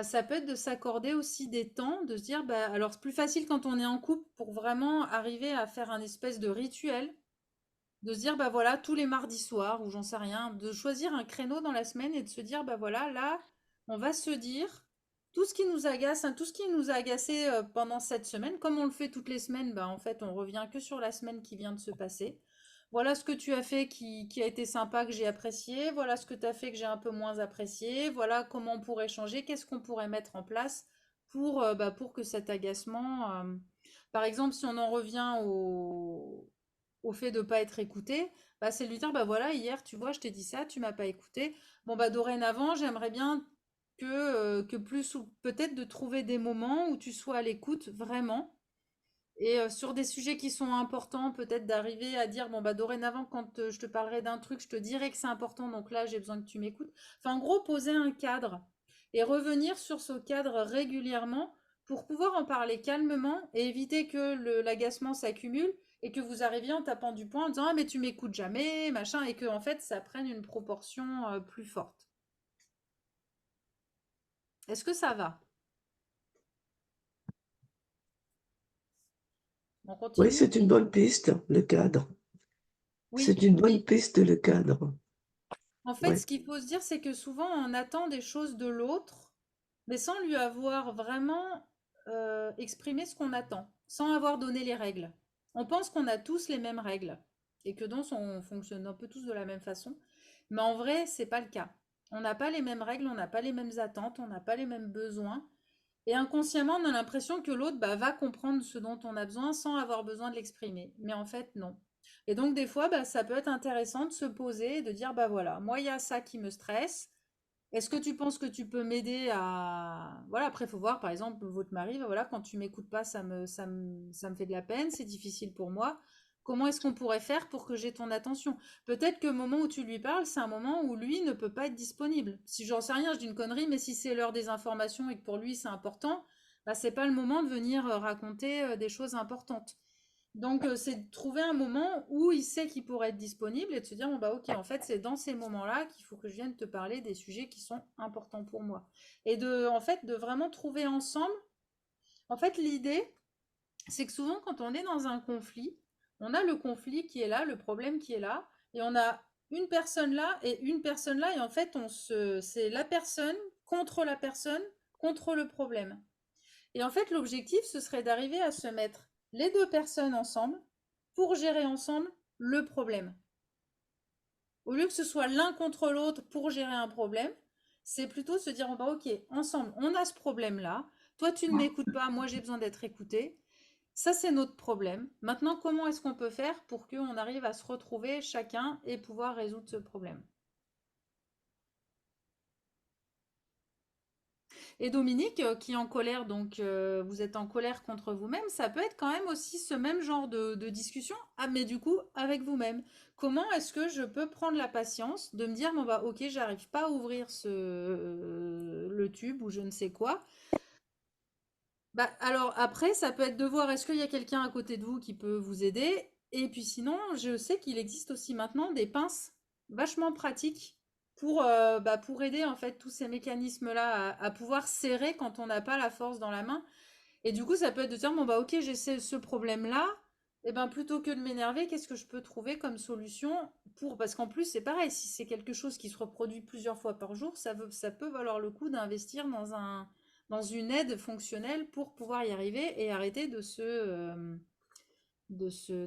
Ça peut être de s'accorder aussi des temps, de se dire, bah, alors c'est plus facile quand on est en couple pour vraiment arriver à faire un espèce de rituel, de se dire, bah voilà, tous les mardis soirs, ou j'en sais rien, de choisir un créneau dans la semaine et de se dire, bah voilà, là, on va se dire tout ce qui nous agace, hein, tout ce qui nous a agacé pendant cette semaine, comme on le fait toutes les semaines, bah en fait, on revient que sur la semaine qui vient de se passer. Voilà ce que tu as fait qui a été sympa, que j'ai apprécié. Voilà ce que tu as fait que j'ai un peu moins apprécié. Voilà comment on pourrait changer. Qu'est-ce qu'on pourrait mettre en place pour que cet agacement... par exemple, si on en revient au fait de ne pas être écouté, bah, c'est de lui dire, bah voilà, hier, tu vois, je t'ai dit ça, tu m'as pas écouté. Bon, bah dorénavant, j'aimerais bien que plus, ou peut-être de trouver des moments où tu sois à l'écoute vraiment et sur des sujets qui sont importants, peut-être d'arriver à dire, bon, bah, dorénavant, quand je te parlerai d'un truc, je te dirai que c'est important, donc là, j'ai besoin que tu m'écoutes. Enfin, en gros, poser un cadre et revenir sur ce cadre régulièrement pour pouvoir en parler calmement et éviter que l'agacement s'accumule et que vous arriviez en tapant du poing en disant, ah, mais tu m'écoutes jamais, machin, et que, en fait, ça prenne une proportion plus forte. Est-ce que ça va? On Oui, continue? c'est une bonne piste, le cadre. Oui. C'est une bonne piste, le cadre. En fait, Oui. ce qu'il faut se dire, c'est que souvent, on attend des choses de l'autre, mais sans lui avoir vraiment exprimé ce qu'on attend, sans avoir donné les règles. On pense qu'on a tous les mêmes règles et que donc on fonctionne un peu tous de la même façon, mais en vrai, c'est pas le cas. On n'a pas les mêmes règles, on n'a pas les mêmes attentes, on n'a pas les mêmes besoins, et inconsciemment, on a l'impression que l'autre va comprendre ce dont on a besoin sans avoir besoin de l'exprimer. Mais en fait, non. Et donc, des fois, ça peut être intéressant de se poser et de dire, bah voilà, moi, il y a ça qui me stresse. Est-ce que tu penses que tu peux m'aider à... Voilà, après, il faut voir, par exemple, votre mari, bah voilà, quand tu m'écoutes pas, ça me fait de la peine, c'est difficile pour moi. Comment est-ce qu'on pourrait faire pour que j'ai ton attention? Peut-être que le moment où tu lui parles, c'est un moment où lui ne peut pas être disponible. Si j'en sais rien, je dis une connerie, mais si c'est l'heure des informations et que pour lui c'est important, bah c'est pas le moment de venir raconter des choses importantes. Donc c'est de trouver un moment où il sait qu'il pourrait être disponible et de se dire bon bah ok en fait c'est dans ces moments-là qu'il faut que je vienne te parler des sujets qui sont importants pour moi. Et de en fait de vraiment trouver ensemble. En fait l'idée c'est que souvent quand on est dans un conflit, on a le conflit qui est là, le problème qui est là, et on a une personne là et une personne là, et en fait c'est la personne contre le problème. Et en fait l'objectif ce serait d'arriver à se mettre les deux personnes ensemble pour gérer ensemble le problème. Au lieu que ce soit l'un contre l'autre pour gérer un problème, c'est plutôt se dire, oh bah ok, ensemble, on a ce problème-là. Toi, tu ne m'écoutes pas, moi j'ai besoin d'être écouté. Ça, c'est notre problème. Maintenant, comment est-ce qu'on peut faire pour qu'on arrive à se retrouver chacun et pouvoir résoudre ce problème? Et Dominique, qui est en colère, donc vous êtes en colère contre vous-même, ça peut être quand même aussi ce même genre de discussion, ah, mais du coup avec vous-même. Comment est-ce que je peux prendre la patience de me dire, bon bah ok, j'arrive pas à ouvrir le tube ou je ne sais quoi. Bah alors après, ça peut être de voir est-ce qu'il y a quelqu'un à côté de vous qui peut vous aider. Et puis sinon, je sais qu'il existe aussi maintenant des pinces vachement pratiques pour aider en fait tous ces mécanismes-là à pouvoir serrer quand on n'a pas la force dans la main. Et du coup, ça peut être de dire, bon bah ok, j'ai ce problème-là. Et ben plutôt que de m'énerver, qu'est-ce que je peux trouver comme solution pour... Parce qu'en plus, c'est pareil, si c'est quelque chose qui se reproduit plusieurs fois par jour, ça peut valoir le coup d'investir dans une aide fonctionnelle pour pouvoir y arriver et arrêter de se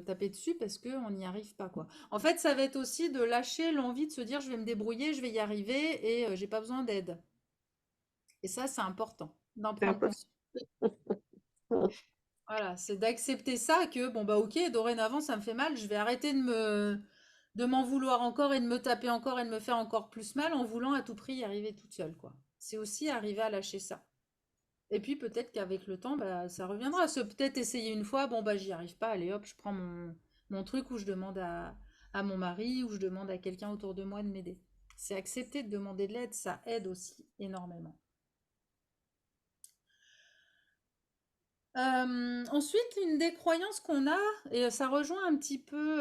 taper dessus parce qu'on n'y arrive pas, quoi. En fait, ça va être aussi de lâcher l'envie de se dire je vais me débrouiller, je vais y arriver et j'ai pas besoin d'aide. Et ça, c'est important d'en C'est prendre important. conscience. Voilà, c'est d'accepter ça que bon bah ok, dorénavant ça me fait mal, je vais arrêter de m'en vouloir encore et de me taper encore et de me faire encore plus mal en voulant à tout prix y arriver toute seule, quoi. C'est aussi arriver à lâcher ça. Et puis peut-être qu'avec le temps, bah, ça reviendra. Se peut-être essayer une fois, bon bah j'y arrive pas, allez hop, je prends mon truc où je demande à mon mari ou je demande à quelqu'un autour de moi de m'aider. C'est accepter de demander de l'aide, ça aide aussi énormément. Ensuite, une des croyances qu'on a, et ça rejoint un petit peu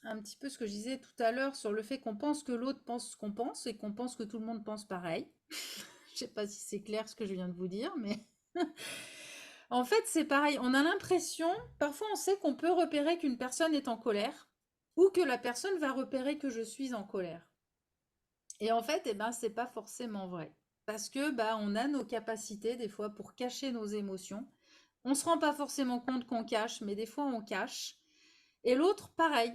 ce que je disais tout à l'heure sur le fait qu'on pense que l'autre pense ce qu'on pense et qu'on pense que tout le monde pense pareil. Je sais pas si c'est clair ce que je viens de vous dire, mais en fait, c'est pareil. On a l'impression, parfois on sait qu'on peut repérer qu'une personne est en colère ou que la personne va repérer que je suis en colère. Et en fait, eh ben, c'est pas forcément vrai. Parce que bah, on a nos capacités des fois pour cacher nos émotions. On se rend pas forcément compte qu'on cache, mais des fois on cache. Et l'autre, pareil,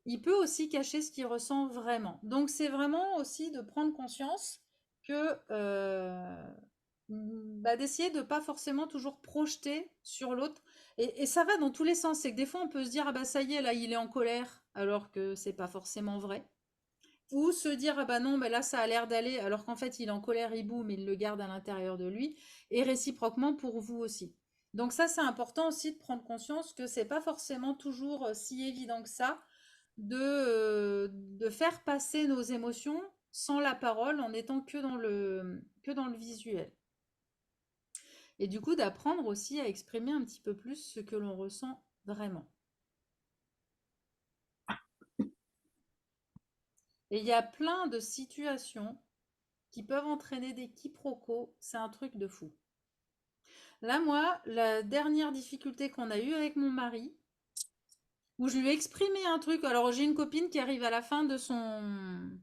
il peut aussi cacher ce qu'il ressent vraiment. Donc c'est vraiment aussi de prendre conscience que bah, d'essayer de pas forcément toujours projeter sur l'autre. Et ça va dans tous les sens. C'est que des fois on peut se dire ah bah ça y est là il est en colère alors que c'est pas forcément vrai. Ou se dire ah bah non mais là ça a l'air d'aller alors qu'en fait il est en colère, il boue mais il le garde à l'intérieur de lui. Et réciproquement pour vous aussi. Donc ça c'est important aussi de prendre conscience que c'est pas forcément toujours si évident que ça de faire passer nos émotions sans la parole en étant que dans le visuel. Et du coup, d'apprendre aussi à exprimer un petit peu plus ce que l'on ressent vraiment. Et il y a plein de situations qui peuvent entraîner des quiproquos. C'est un truc de fou. Là, moi, la dernière difficulté qu'on a eue avec mon mari, où je lui ai exprimé un truc. Alors, j'ai une copine qui arrive à la fin de son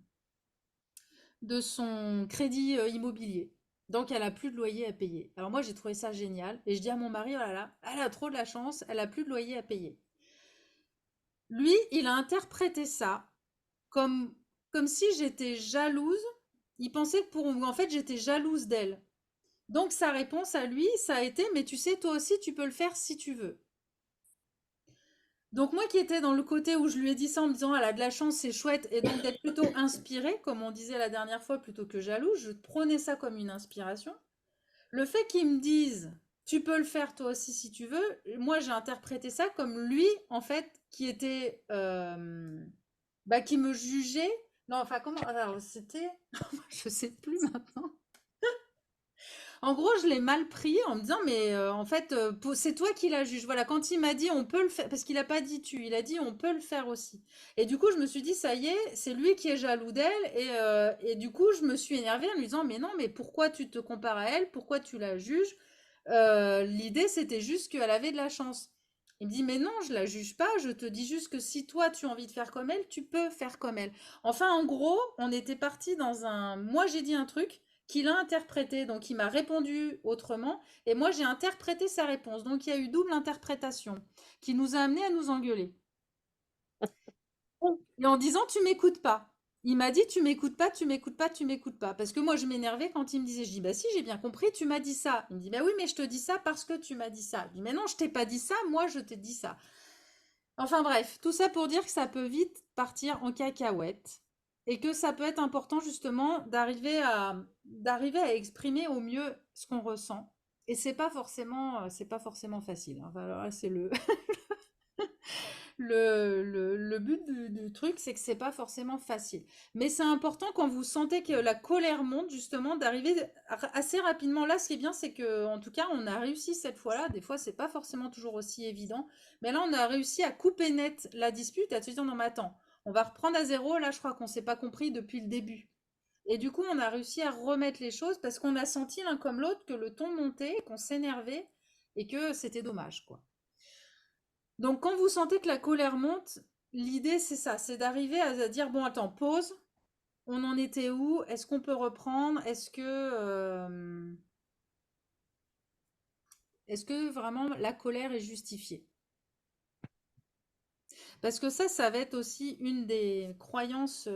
crédit immobilier. Donc, elle a plus de loyer à payer. Alors, moi, j'ai trouvé ça génial. Et je dis à mon mari, oh là là, elle a trop de la chance, elle a plus de loyer à payer. Lui, il a interprété ça comme, comme si j'étais jalouse. Il pensait que en fait, j'étais jalouse d'elle. Donc, sa réponse à lui, ça a été, mais tu sais, toi aussi, tu peux le faire si tu veux. Donc moi qui étais dans le côté où je lui ai dit ça en me disant elle a de la chance, c'est chouette, et donc d'être plutôt inspirée, comme on disait la dernière fois, plutôt que jalouse, je prenais ça comme une inspiration. Le fait qu'il me dise tu peux le faire toi aussi si tu veux, moi j'ai interprété ça comme lui en fait qui était bah, qui me jugeait. Non, enfin comment alors c'était je sais plus maintenant. En gros, je l'ai mal pris en me disant, mais en fait, c'est toi qui la juge. Voilà, quand il m'a dit on peut le faire, parce qu'il n'a pas dit tu, il a dit on peut le faire aussi. Et du coup, je me suis dit, ça y est, c'est lui qui est jaloux d'elle. Et du coup, je me suis énervée en lui disant, mais non, mais pourquoi tu te compares à elle? Pourquoi tu la juges? L'idée, c'était juste qu'elle avait de la chance. Il me dit, mais non, je la juge pas, je te dis juste que si toi tu as envie de faire comme elle, tu peux faire comme elle. Enfin, en gros, on était parti dans un. Moi, j'ai dit un truc qu'il a interprété, donc il m'a répondu autrement, et moi j'ai interprété sa réponse. Donc il y a eu double interprétation qui nous a amené à nous engueuler. Et en disant tu m'écoutes pas. Il m'a dit tu m'écoutes pas, tu m'écoutes pas, tu m'écoutes pas. Parce que moi je m'énervais quand il me disait, je dis bah si j'ai bien compris, tu m'as dit ça. Il me dit bah oui mais je te dis ça parce que tu m'as dit ça. Je dis mais non je t'ai pas dit ça, moi je t'ai dit ça. Enfin bref, tout ça pour dire que ça peut vite partir en cacahuète et que ça peut être important justement d'arriver à exprimer au mieux ce qu'on ressent. Et c'est pas forcément facile, hein. Enfin, alors là, c'est le but du truc, c'est que c'est pas forcément facile. Mais c'est important quand vous sentez que la colère monte, justement, d'arriver assez rapidement. Là, ce qui est bien, c'est que, en tout cas, on a réussi cette fois-là. Des fois, c'est pas forcément toujours aussi évident. Mais là, on a réussi à couper net la dispute, à se dire, non, mais attends, on va reprendre à zéro. Là, je crois qu'on s'est pas compris depuis le début. Et du coup, on a réussi à remettre les choses parce qu'on a senti l'un comme l'autre que le ton montait, qu'on s'énervait et que c'était dommage, quoi. Donc, quand vous sentez que la colère monte, l'idée c'est ça, c'est d'arriver à dire bon, attends, pause, on en était où? Est-ce qu'on peut reprendre? Est-ce que vraiment la colère est justifiée? Parce que ça va être aussi une des croyances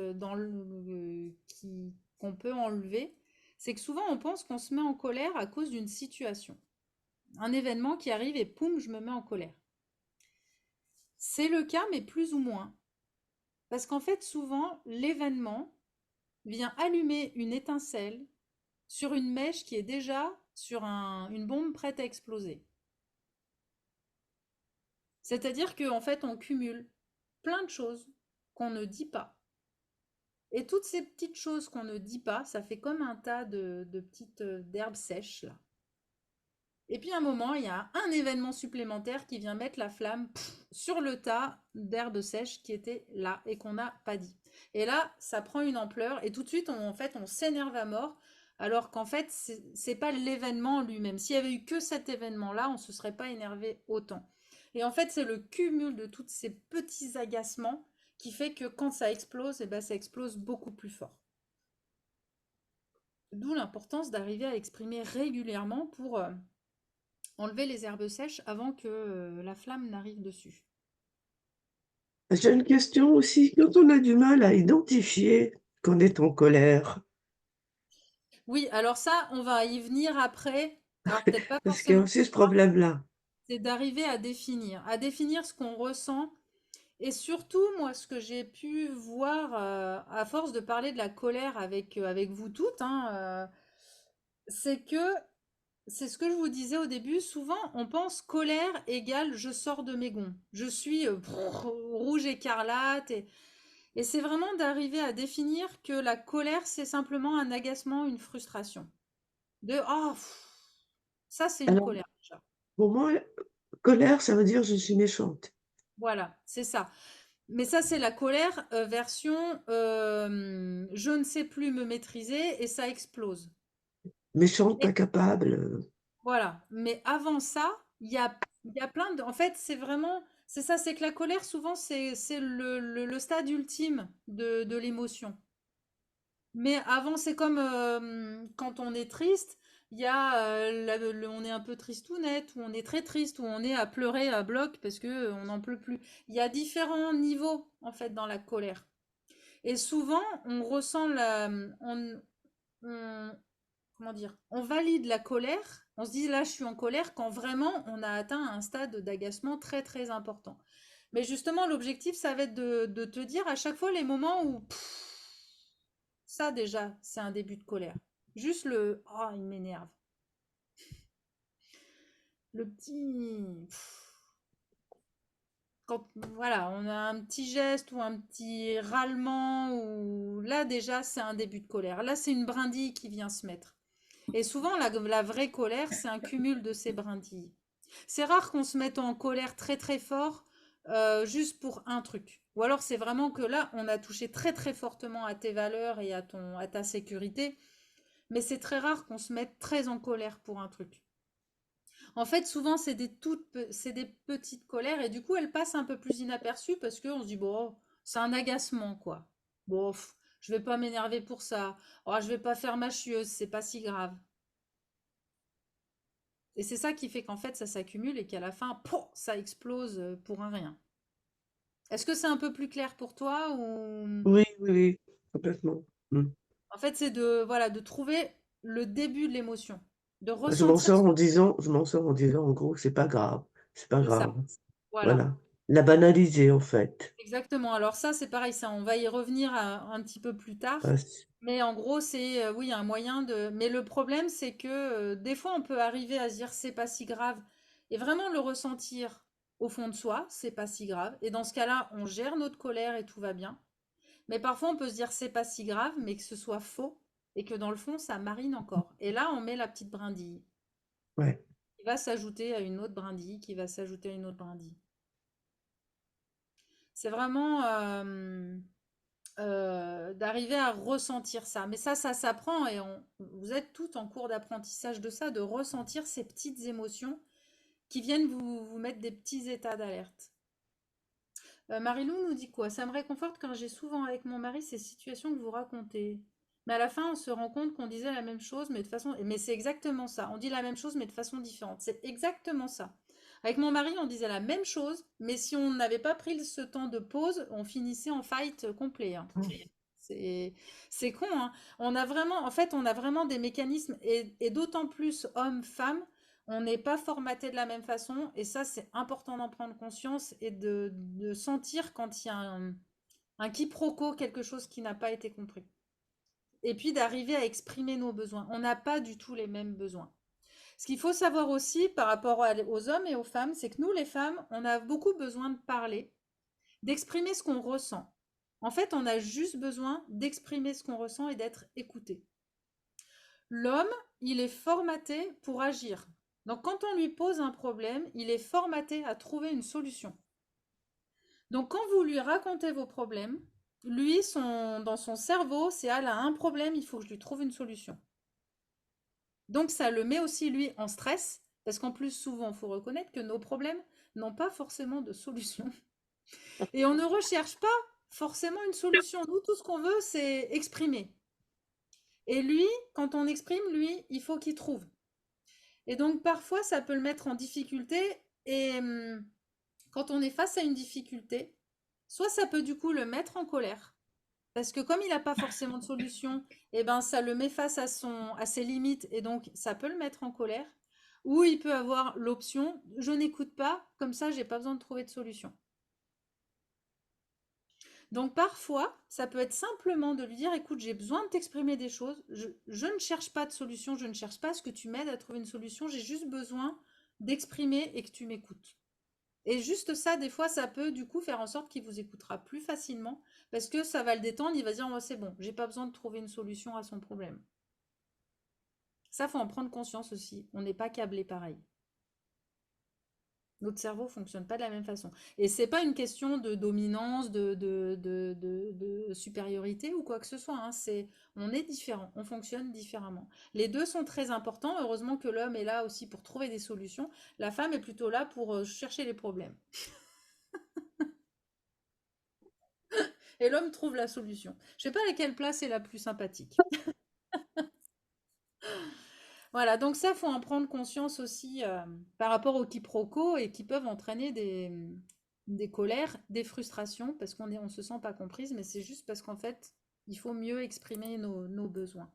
qu'on peut enlever. C'est que souvent on pense qu'on se met en colère à cause d'une situation. Un événement qui arrive et poum, je me mets en colère. C'est le cas, mais plus ou moins. Parce qu'en fait, souvent, l'événement vient allumer une étincelle sur une mèche qui est déjà sur une bombe prête à exploser. C'est-à-dire qu'en fait, on cumule plein de choses qu'on ne dit pas. Et toutes ces petites choses qu'on ne dit pas, ça fait comme un tas de petites d'herbes sèches là. Et puis à un moment, il y a un événement supplémentaire qui vient mettre la flamme sur le tas d'herbes sèches qui était là et qu'on n'a pas dit. Et là, ça prend une ampleur et tout de suite, on s'énerve à mort. alors qu'en fait, c'est pas l'événement lui-même. S'il y avait eu que cet événement-là, on se serait pas énervé autant. Et en fait, c'est le cumul de tous ces petits agacements qui fait que quand ça explose, eh ben, ça explose beaucoup plus fort. D'où l'importance d'arriver à exprimer régulièrement pour enlever les herbes sèches avant que la flamme n'arrive dessus. J'ai une question aussi. Quand on a du mal à identifier qu'on est en colère, Oui, alors ça, on va y venir après. Alors peut-être pas parce qu'il y a forcément aussi ce pour toi, problème-là. c'est d'arriver à définir ce qu'on ressent. Et surtout, moi, ce que j'ai pu voir à force de parler de la colère avec vous toutes, hein, c'est que c'est ce que je vous disais au début. Souvent, on pense colère égale je sors de mes gonds. Je suis rouge écarlate. Et c'est vraiment d'arriver à définir que la colère, c'est simplement un agacement, une frustration. De oh, ça, c'est une Alors, colère déjà. pour moi, colère, ça veut dire je suis méchante. Voilà, c'est ça. Mais ça, c'est la colère version je ne sais plus me maîtriser et ça explose. Méchante, Et pas capable. voilà. Mais avant ça, il y a plein de. En fait, c'est vraiment. C'est ça, c'est que la colère, souvent, c'est le stade ultime de l'émotion. Mais avant, c'est comme quand on est triste, il y a, on est un peu tristounette, ou on est très triste, ou on est à pleurer à bloc parce que on n'en peut plus. Il y a différents niveaux, en fait, dans la colère. Et souvent, on ressent on- comment dire, on valide la colère, on se dit là, je suis en colère, quand vraiment on a atteint un stade d'agacement très, très important. Mais justement, l'objectif, ça va être de te dire à chaque fois les moments où, ça déjà, c'est un début de colère. Juste le, oh, il m'énerve. Le petit, quand, voilà, on a un petit geste ou un petit râlement, ou là déjà, c'est un début de colère. Là, c'est une brindille qui vient se mettre. Et souvent, la vraie colère, c'est un cumul de ces brindilles. C'est rare qu'on se mette en colère très très fort juste pour un truc. Ou alors c'est vraiment que là, on a touché très très fortement à tes valeurs et à ta sécurité. Mais c'est très rare qu'on se mette très en colère pour un truc. En fait, souvent, c'est des petites colères et du coup, elles passent un peu plus inaperçues parce qu'on se dit, bon, c'est un agacement, quoi. Bon, je vais pas m'énerver pour ça. Oh, je vais pas faire ma chieuse, c'est pas si grave. Et c'est ça qui fait qu'en fait, ça s'accumule et qu'à la fin, pouf, ça explose pour un rien. Est-ce que c'est un peu plus clair pour toi ou... Oui, oui, oui, complètement. Mm. En fait, c'est de, voilà, de trouver le début de l'émotion, de Je m'en ressentir sors en disant, en gros, c'est pas grave, c'est pas c'est ça. grave. Voilà. Voilà. La banaliser, en fait. Exactement. Alors ça, c'est pareil, ça, on va y revenir un petit peu plus tard. Parce- Mais en gros, c'est oui, un moyen de. Mais le problème, c'est que des fois, on peut arriver à se dire c'est pas si grave et vraiment le ressentir au fond de soi, c'est pas si grave. Et dans ce cas-là, on gère notre colère et tout va bien. Mais parfois, on peut se dire c'est pas si grave, mais que ce soit faux et que dans le fond, ça marine encore. Et là, on met la petite brindille ouais. qui va s'ajouter à une autre brindille, qui va s'ajouter à une autre brindille. C'est vraiment d'arriver à ressentir ça. Mais ça s'apprend et vous êtes toutes en cours d'apprentissage de ça, de ressentir ces petites émotions qui viennent vous mettre des petits états d'alerte. Marilou nous dit quoi? Ça me réconforte quand j'ai souvent avec mon mari ces situations que vous racontez. Mais à la fin, on se rend compte qu'on disait la même chose, mais de façon... Mais c'est exactement ça. On dit la même chose, mais de façon différente. C'est exactement ça. Avec mon mari, on disait la même chose, mais si on n'avait pas pris ce temps de pause, on finissait en fight complet, hein. C'est c'est con, hein. On a vraiment, en fait, on a vraiment des mécanismes, et d'autant plus hommes-femmes, on n'est pas formaté de la même façon, et ça, c'est important d'en prendre conscience et de sentir quand il y a un quiproquo, quelque chose qui n'a pas été compris. Et puis d'arriver à exprimer nos besoins. On n'a pas du tout les mêmes besoins. Ce qu'il faut savoir aussi par rapport aux hommes et aux femmes, c'est que nous, les femmes, on a beaucoup besoin de parler, d'exprimer ce qu'on ressent. En fait, on a juste besoin d'exprimer ce qu'on ressent et d'être écouté. L'homme, il est formaté pour agir. Donc quand on lui pose un problème, il est formaté à trouver une solution. Donc quand vous lui racontez vos problèmes, lui, dans son cerveau, c'est ah là, un problème, il faut que je lui trouve une solution. Donc ça le met aussi lui en stress, parce qu'en plus souvent, il faut reconnaître que nos problèmes n'ont pas forcément de solution. Et on ne recherche pas forcément une solution. Nous, tout ce qu'on veut, c'est exprimer. Et lui, quand on exprime, lui, il faut qu'il trouve. Et donc parfois, ça peut le mettre en difficulté. Et quand on est face à une difficulté, soit ça peut du coup le mettre en colère. Parce que comme il n'a pas forcément de solution, eh ben, ça le met face à ses limites et donc ça peut le mettre en colère. Ou il peut avoir l'option, je n'écoute pas, comme ça j'ai pas besoin de trouver de solution. Donc parfois, ça peut être simplement de lui dire, écoute, j'ai besoin de t'exprimer des choses, je ne cherche pas de solution, je ne cherche pas à ce que tu m'aides à trouver une solution, j'ai juste besoin d'exprimer et que tu m'écoutes. Et juste ça, des fois, ça peut du coup faire en sorte qu'il vous écoutera plus facilement parce que ça va le détendre, il va se dire, oh, c'est bon, j'ai pas besoin de trouver une solution à son problème. Ça, faut en prendre conscience aussi, on n'est pas câblé pareil. Notre cerveau fonctionne pas de la même façon. Et c'est pas une question de dominance, de supériorité ou quoi que ce soit, hein. On est différent, on fonctionne différemment. Les deux sont très importants. Heureusement que l'homme est là aussi pour trouver des solutions. La femme est plutôt là pour chercher les problèmes. Et l'homme trouve la solution. Je sais pas laquelle place est la plus sympathique. Voilà, donc ça, faut en prendre conscience aussi par rapport aux quiproquos et qui peuvent entraîner des colères, des frustrations, parce on se sent pas comprise, mais c'est juste parce qu'en fait, il faut mieux exprimer nos besoins.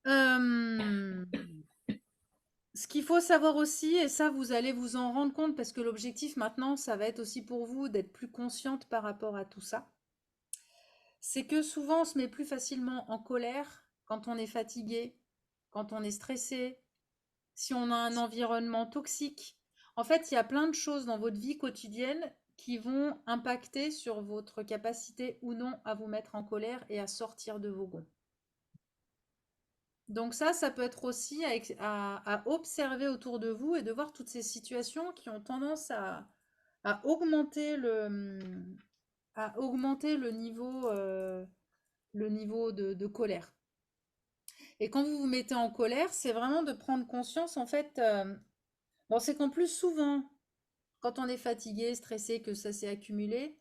Euh, Ce qu'il faut savoir aussi, et ça vous allez vous en rendre compte, parce que l'objectif maintenant, ça va être aussi pour vous d'être plus consciente par rapport à tout ça, c'est que souvent on se met plus facilement en colère quand on est fatigué, quand on est stressé, si on a un environnement toxique. En fait, il y a plein de choses dans votre vie quotidienne qui vont impacter sur votre capacité ou non à vous mettre en colère et à sortir de vos gonds. Donc ça peut être aussi à observer autour de vous et de voir toutes ces situations qui ont tendance à augmenter le niveau de colère. Et quand vous vous mettez en colère, c'est vraiment de prendre conscience, en fait, bon, c'est qu'en plus, souvent, quand on est fatigué, stressé, que ça s'est accumulé,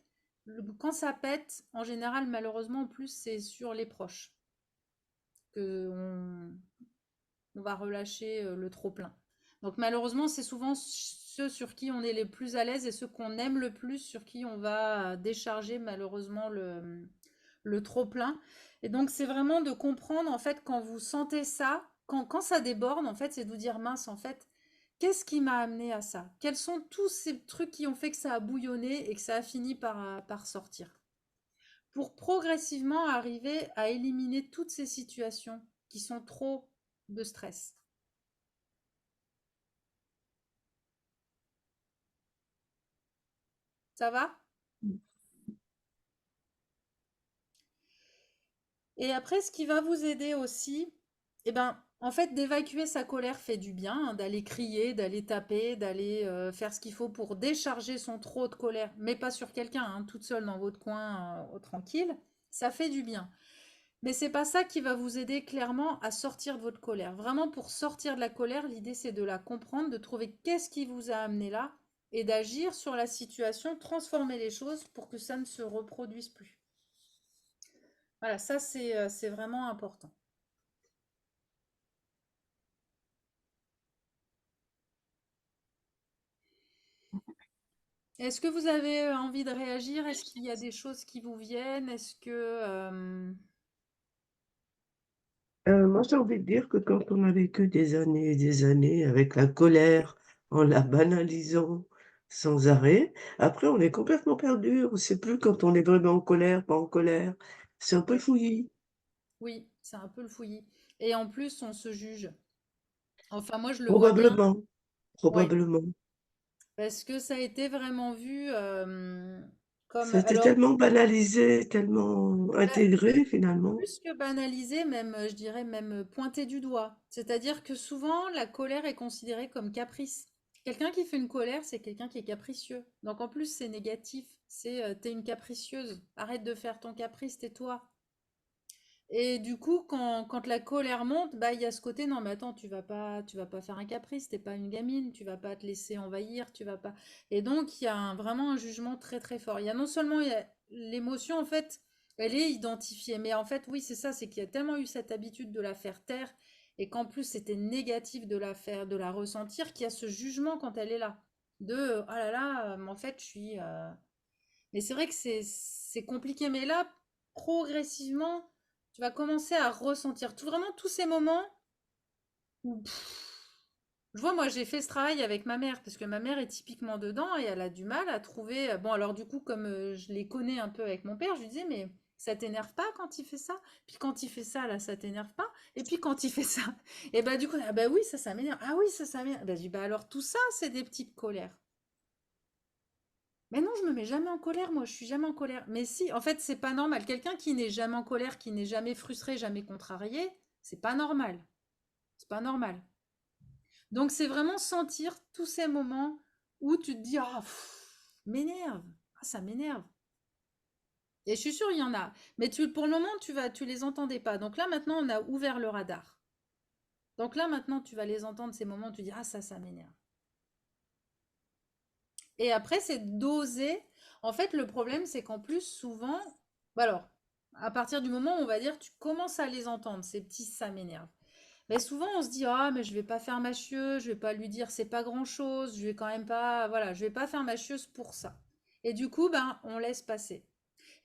quand ça pète, en général, malheureusement, en plus, c'est sur les proches que on va relâcher le trop-plein. Donc malheureusement, c'est souvent ceux sur qui on est les plus à l'aise et ceux qu'on aime le plus, sur qui on va décharger malheureusement le trop-plein. Et donc c'est vraiment de comprendre, en fait, quand vous sentez ça, quand ça déborde, en fait, c'est de vous dire, mince, en fait, qu'est-ce qui m'a amené à ça? Quels sont tous ces trucs qui ont fait que ça a bouillonné et que ça a fini par sortir? Pour progressivement arriver à éliminer toutes ces situations qui sont trop de stress. Ça va? Et après, ce qui va vous aider aussi, eh ben, en fait, d'évacuer sa colère fait du bien, hein, d'aller crier, d'aller taper, d'aller faire ce qu'il faut pour décharger son trop de colère, mais pas sur quelqu'un, hein, toute seule dans votre coin, tranquille. Ça fait du bien. Mais c'est pas ça qui va vous aider clairement à sortir de votre colère. Vraiment, pour sortir de la colère, l'idée c'est de la comprendre, de trouver qu'est-ce qui vous a amené là et d'agir sur la situation, transformer les choses pour que ça ne se reproduise plus. Voilà, ça c'est vraiment important. Est-ce que vous avez envie de réagir? Est-ce qu'il y a des choses qui vous viennent? Est-ce que... Moi, j'ai envie de dire que quand on a vécu des années et des années avec la colère, en la banalisant sans arrêt, après, on est complètement perdu. On ne sait plus quand on est vraiment en colère, pas en colère. C'est un peu Oui, fouillis. oui, c'est un peu le fouillis. Et en plus, on se juge. Enfin, moi, je le vois bien. Probablement, Oui, probablement. parce que ça a été vraiment vu comme... C'était Alors, tellement banalisé, tellement bah, intégré finalement. plus que banalisé, même, je dirais même pointé du doigt. C'est-à-dire que souvent, la colère est considérée comme caprice. Quelqu'un qui fait une colère, c'est quelqu'un qui est capricieux. Donc en plus, c'est négatif. C'est t'es une capricieuse. Arrête de faire ton caprice, tais-toi. Et du coup, quand la colère monte, bah, il y a ce côté, non, mais attends, tu vas pas faire un caprice, t'es pas une gamine, tu vas pas te laisser envahir, tu vas pas. Et donc, il y a vraiment un jugement très très fort. Il y a non seulement l'émotion, en fait, elle est identifiée, mais en fait, oui, c'est ça, c'est qu'il y a tellement eu cette habitude de la faire taire, et qu'en plus, c'était négatif de la faire, de la ressentir, qu'il y a ce jugement quand elle est là. Oh là là, mais en fait, je suis. Mais c'est vrai que c'est compliqué. Mais là, progressivement, tu vas commencer à ressentir vraiment tous ces moments où, je vois, moi, j'ai fait ce travail avec ma mère, parce que ma mère est typiquement dedans et elle a du mal à trouver. Bon, alors du coup, comme je les connais un peu avec mon père, je lui disais, mais ça t'énerve pas quand il fait ça? Puis quand il fait ça, là, ça t'énerve pas? Et puis quand il fait ça, et bah du coup, ah bah oui, ça m'énerve. Ah oui, ça m'énerve. Bah, je dis, bah alors tout ça, c'est des petites colères. Mais non, je me mets jamais en colère, moi, je suis jamais en colère. Mais si, en fait, c'est pas normal. Quelqu'un qui n'est jamais en colère, qui n'est jamais frustré, jamais contrarié, c'est pas normal. C'est pas normal. Donc, c'est vraiment sentir tous ces moments où tu te dis, ah, m'énerve, ah, ça m'énerve. Et je suis sûre, il y en a. Mais pour le moment, tu les entendais pas. Donc là, maintenant, on a ouvert le radar. Donc là, maintenant, tu vas les entendre, ces moments où tu dis, ah, ça m'énerve. Et après, c'est d'oser. En fait, le problème, c'est qu'en plus, souvent, bah alors, à partir du moment où on va dire, tu commences à les entendre, ces petits, ça m'énerve. Mais souvent, on se dit, ah, mais je vais pas faire ma chieuse, je vais pas lui dire, c'est pas grand-chose, je vais quand même pas, voilà, je vais pas faire ma chieuse pour ça. Et du coup, ben, on laisse passer.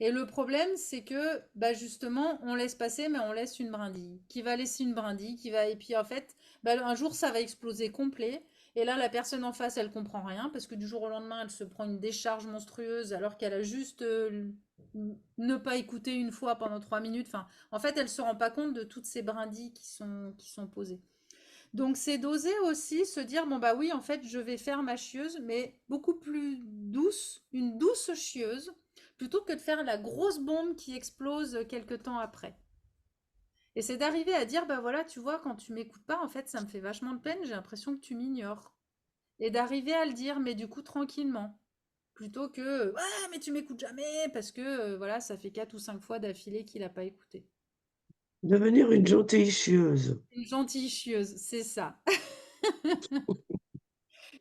Et le problème, c'est que, bah justement, on laisse passer, mais on laisse une brindille, qui va laisser une brindille, qui va, et puis en fait, bah, un jour, ça va exploser complet. Et là, la personne en face, elle comprend rien, parce que du jour au lendemain, elle se prend une décharge monstrueuse, alors qu'elle a juste ne pas écouté une fois pendant 3 minutes. Enfin, en fait, elle se rend pas compte de toutes ces brindilles qui sont posées. Donc, c'est d'oser aussi se dire, bon, bah oui, en fait, je vais faire ma chieuse, mais beaucoup plus douce, une douce chieuse, plutôt que de faire la grosse bombe qui explose quelque temps après. Et c'est d'arriver à dire, bah voilà, tu vois, quand tu m'écoutes pas, en fait, ça me fait vachement de peine, j'ai l'impression que tu m'ignores. Et d'arriver à le dire, mais du coup, tranquillement. Plutôt que, ouais, mais tu m'écoutes jamais, parce que, voilà, ça fait 4 ou 5 fois d'affilée qu'il a pas écouté. Devenir une gentille chieuse. Une gentille chieuse, c'est ça.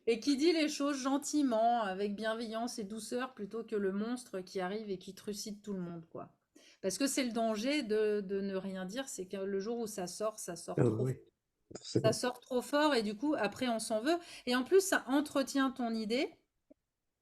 Et qui dit les choses gentiment, avec bienveillance et douceur, plutôt que le monstre qui arrive et qui trucide tout le monde, quoi. Parce que c'est le danger de ne rien dire, c'est que le jour où ça sort Ah trop, oui, ça forcément. sort trop fort et du coup, après, on s'en veut. Et en plus, ça entretient ton idée,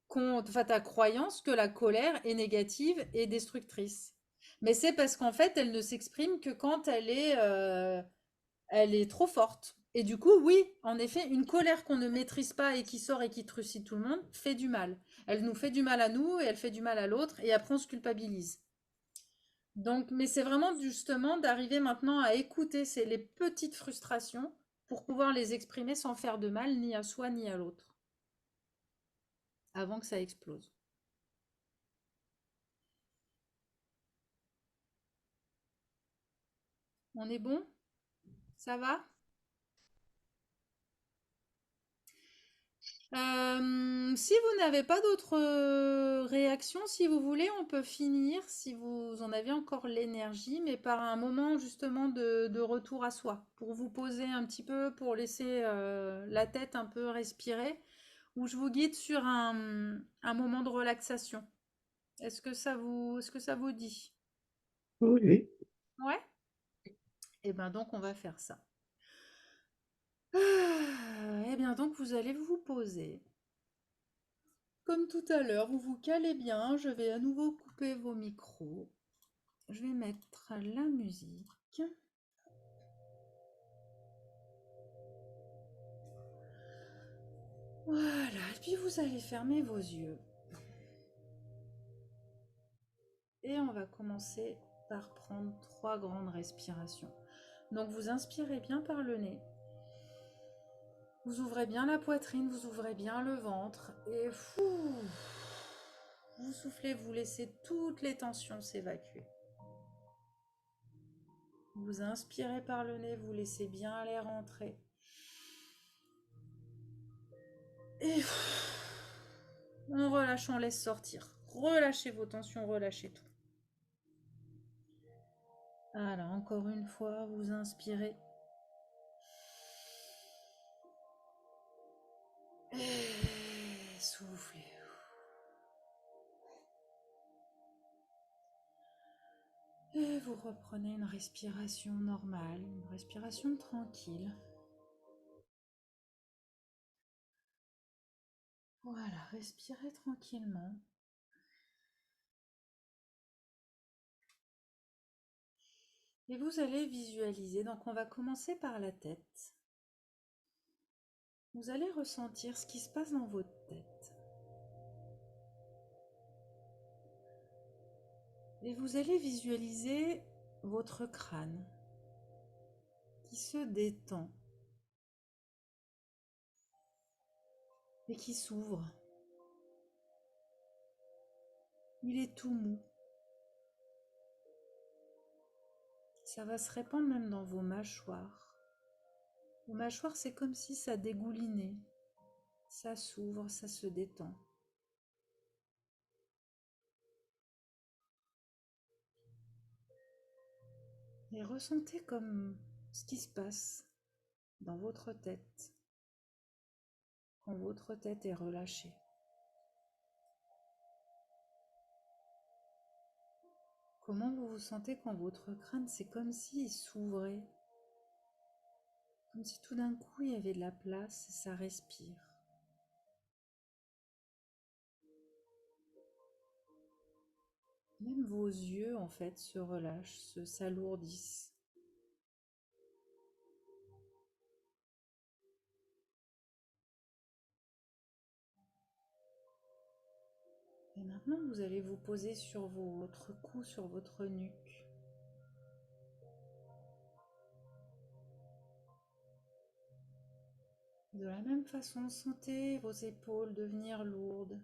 enfin, ta croyance que la colère est négative et destructrice. Mais c'est parce qu'en fait, elle ne s'exprime que quand elle est trop forte. Et du coup, oui, en effet, une colère qu'on ne maîtrise pas et qui sort et qui trucide tout le monde fait du mal. Elle nous fait du mal à nous et elle fait du mal à l'autre et après on se culpabilise. Donc, mais c'est vraiment justement d'arriver maintenant à écouter les petites frustrations pour pouvoir les exprimer sans faire de mal ni à soi ni à l'autre avant que ça explose. On est bon? Ça va? Si vous n'avez pas d'autres réactions, si vous voulez, on peut finir, si vous en avez encore l'énergie, mais par un moment justement de retour à soi, pour vous poser un petit peu, pour laisser la tête un peu respirer, où je vous guide sur un moment de relaxation. Est-ce que ça vous dit? Oui, oui. Ouais? Et bien donc on va faire ça. Et bien donc vous allez vous poser. Comme tout à l'heure, vous vous calez bien, je vais à nouveau couper vos micros. Je vais mettre la musique. Voilà, et puis vous allez fermer vos yeux. Et on va commencer par prendre 3 grandes respirations. Donc vous inspirez bien par le nez. Vous ouvrez bien la poitrine, vous ouvrez bien le ventre. Et vous soufflez, vous laissez toutes les tensions s'évacuer. Vous inspirez par le nez, vous laissez bien l'air entrer. Et on relâche, on laisse sortir. Relâchez vos tensions, relâchez tout. Alors, encore une fois, vous inspirez. Et soufflez. Et vous reprenez une respiration normale, une respiration tranquille. Voilà, respirez tranquillement. Et vous allez visualiser, donc on va commencer par la tête. Vous allez ressentir ce qui se passe dans votre tête. Et vous allez visualiser votre crâne qui se détend et qui s'ouvre. Il est tout mou. Ça va se répandre même dans vos mâchoires. Vos mâchoires, c'est comme si ça dégoulinait. Ça s'ouvre, ça se détend. Et ressentez comme ce qui se passe dans votre tête quand votre tête est relâchée. Comment vous vous sentez quand votre crâne, c'est comme s'il s'ouvrait, comme si tout d'un coup il y avait de la place et ça respire. Même vos yeux en fait se relâchent, s'alourdissent. Et maintenant vous allez vous poser sur votre cou, sur votre nuque. De la même façon, sentez vos épaules devenir lourdes.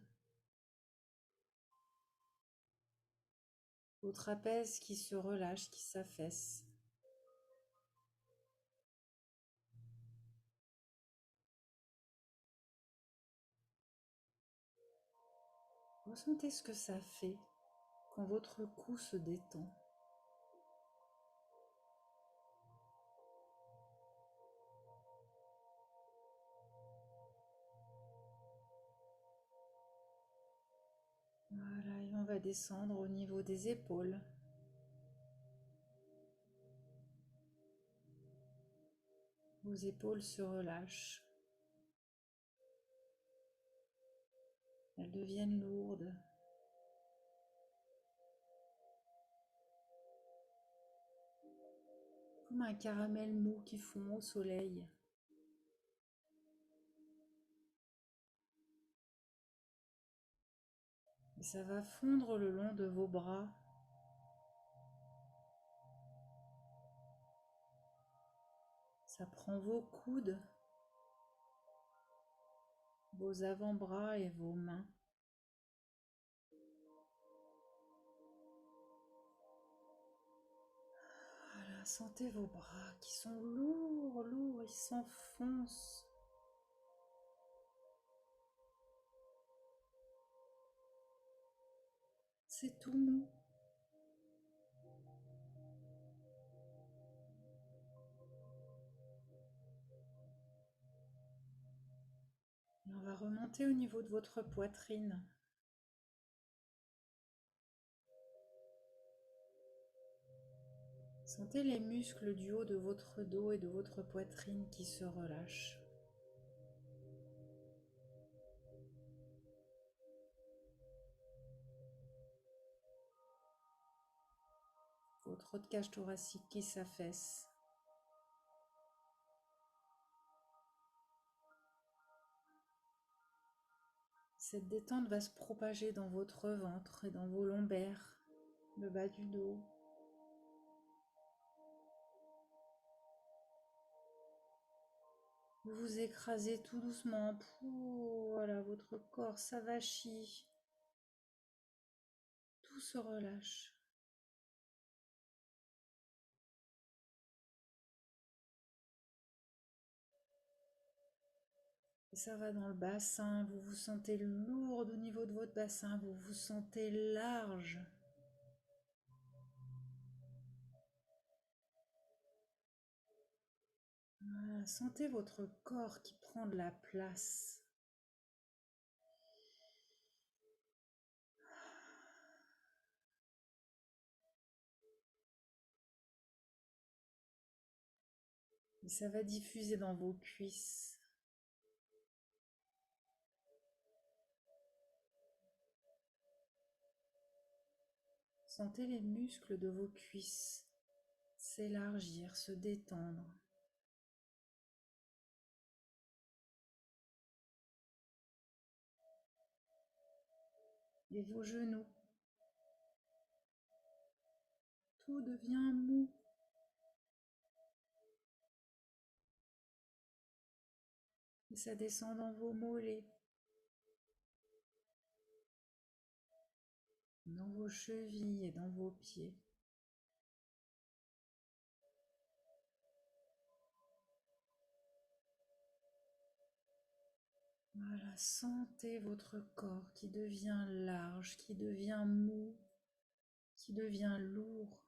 Vos trapèzes qui se relâchent, qui s'affaissent. Ressentez ce que ça fait quand votre cou se détend. Voilà, et on va descendre au niveau des épaules. Vos épaules se relâchent. Elles deviennent lourdes. Comme un caramel mou qui fond au soleil. Et ça va fondre le long de vos bras. Ça prend vos coudes, vos avant-bras et vos mains. Voilà, sentez vos bras qui sont lourds, lourds, ils s'enfoncent. C'est tout mou. Et on va remonter au niveau de votre poitrine. Sentez les muscles du haut de votre dos et de votre poitrine qui se relâchent. Votre haute cage thoracique qui s'affaisse. Cette détente va se propager dans votre ventre et dans vos lombaires, le bas du dos. Vous vous écrasez tout doucement. Voilà, votre corps s'avachit. Tout se relâche. Et ça va dans le bassin. Vous vous sentez lourde au niveau de votre bassin. Vous vous sentez large. Sentez votre corps qui prend de la place. Et ça va diffuser dans vos cuisses. Sentez les muscles de vos cuisses s'élargir, se détendre. Et vos genoux. Tout devient mou. Et ça descend dans vos mollets, dans vos chevilles et dans vos pieds. Voilà, sentez votre corps qui devient large, qui devient mou, qui devient lourd.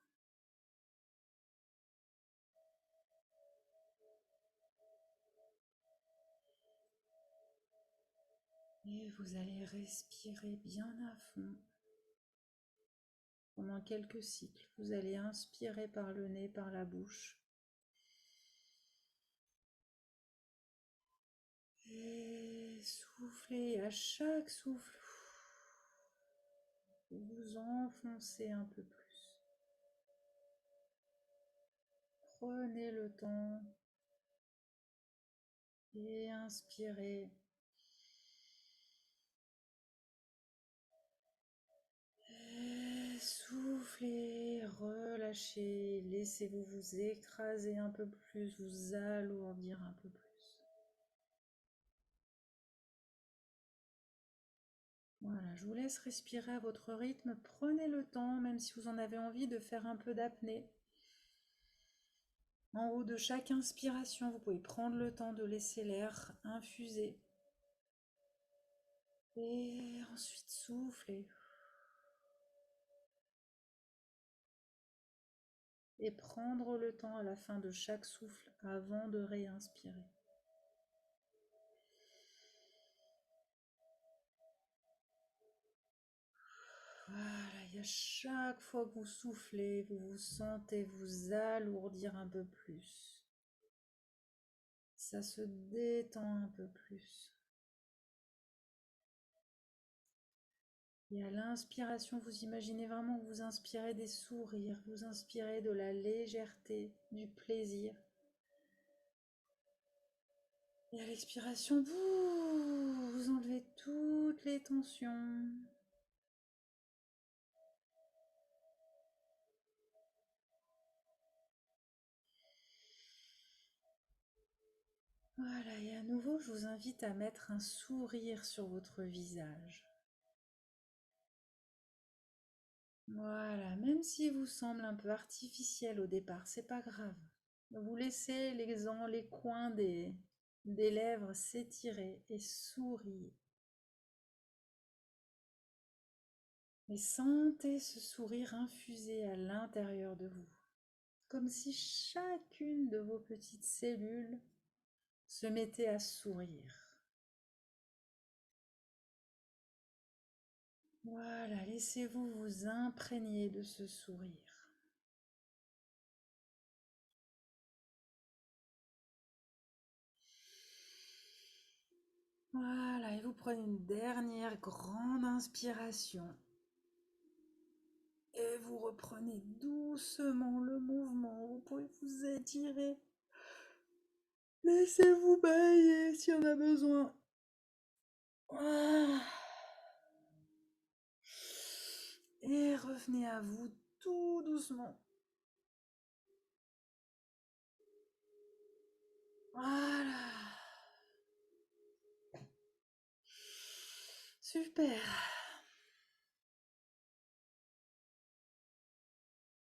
Et vous allez respirer bien à fond. Pendant quelques cycles, vous allez inspirer par le nez, par la bouche. Et soufflez à chaque souffle. Vous vous enfoncez un peu plus. Prenez le temps et inspirez. Et soufflez, relâchez, laissez-vous vous écraser un peu plus, vous alourdir un peu plus. Voilà, je vous laisse respirer à votre rythme. Prenez le temps, même si vous en avez envie, de faire un peu d'apnée. En haut de chaque inspiration, vous pouvez prendre le temps de laisser l'air infuser. Et ensuite souffler. Et prendre le temps à la fin de chaque souffle avant de réinspirer. Voilà, et à chaque fois que vous soufflez, vous vous sentez vous alourdir un peu plus. Ça se détend un peu plus. Et à l'inspiration, vous imaginez vraiment que vous inspirez des sourires, vous inspirez de la légèreté, du plaisir. Et à l'expiration, vous enlevez toutes les tensions. Voilà, et à nouveau, je vous invite à mettre un sourire sur votre visage. Voilà, même s'il vous semble un peu artificiel au départ, c'est pas grave. Vous laissez les coins des lèvres s'étirer et sourire. Et sentez ce sourire infuser à l'intérieur de vous, comme si chacune de vos petites cellules se mettait à sourire. Voilà, laissez-vous vous imprégner de ce sourire. Voilà, et vous prenez une dernière grande inspiration. Et vous reprenez doucement le mouvement. Vous pouvez vous étirer. Laissez-vous bailler si on a besoin. Ah. Et revenez à vous tout doucement. Voilà. Super.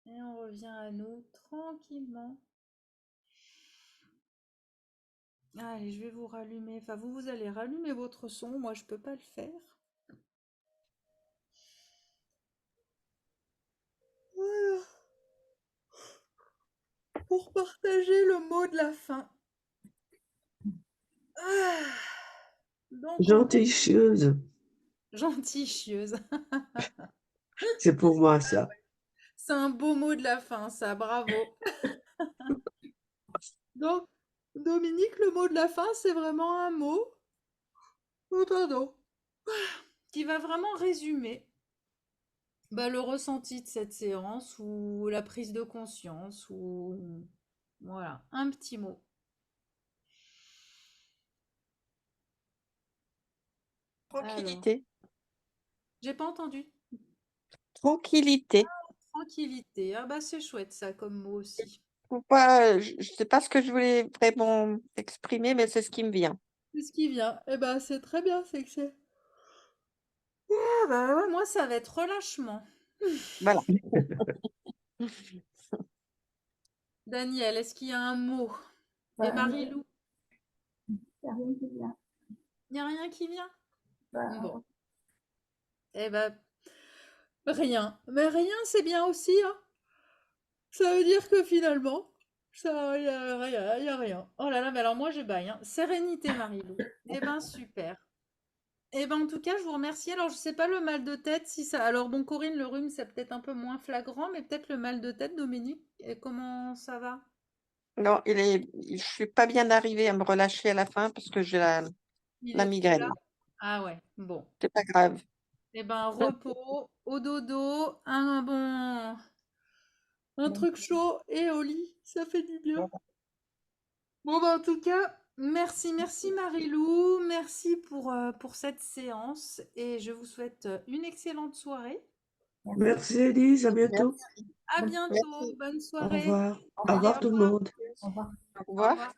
Et on revient à nous tranquillement. Allez, je vais vous rallumer. Enfin, vous allez rallumer votre son. Moi, je peux pas le faire. Voilà. Pour partager le mot de la fin. Gentille chieuse. Gentille chieuse. C'est pour moi, ça. C'est un beau mot de la fin, ça, bravo. Donc, Dominique, le mot de la fin, c'est vraiment un mot, oh, pardon, qui va vraiment résumer le ressenti de cette séance ou la prise de conscience ou voilà, un petit mot. Alors, Tranquillité. j'ai pas entendu. Tranquillité. Tranquillité. Ah bah c'est chouette ça comme mot aussi. Faut pas, je sais pas ce que je voulais vraiment exprimer, mais c'est ce qui me vient. C'est ce qui vient. Eh ben c'est très bien, c'est que c'est. Ah bah ouais, moi ça va être relâchement. Voilà. Daniel, est-ce qu'il y a un mot? Et Bah, Marie-Lou, y a rien qui vient. il n'y a rien qui vient? Bah, Bon, eh ben rien. Mais rien c'est bien aussi, hein. Ça veut dire que finalement, ça, il y a rien, il y a rien. Oh là là, mais alors moi je baille, hein. Sérénité, Marie-Lou. Eh ben super. Eh ben en tout cas, je vous remercie. Alors je sais pas le mal de tête si ça. Alors bon, Corinne, le rhume c'est peut-être un peu moins flagrant, mais peut-être le mal de tête, Dominique. Et comment ça va? Non, je suis pas bien arrivée à me relâcher à la fin parce que j'ai Il la est trop là? migraine. Ah ouais, bon. C'est pas grave. Eh ben repos, au dodo, un truc chaud et au lit, ça fait du bien. Bon, bah, en tout cas, merci, merci Marie-Lou, merci pour cette séance et je vous souhaite une excellente soirée. Merci, Élise. À bientôt. À Bonne- bientôt, Merci. bonne Au soirée. revoir. Au Au revoir. revoir tout le monde. Au revoir. Au Au revoir. revoir.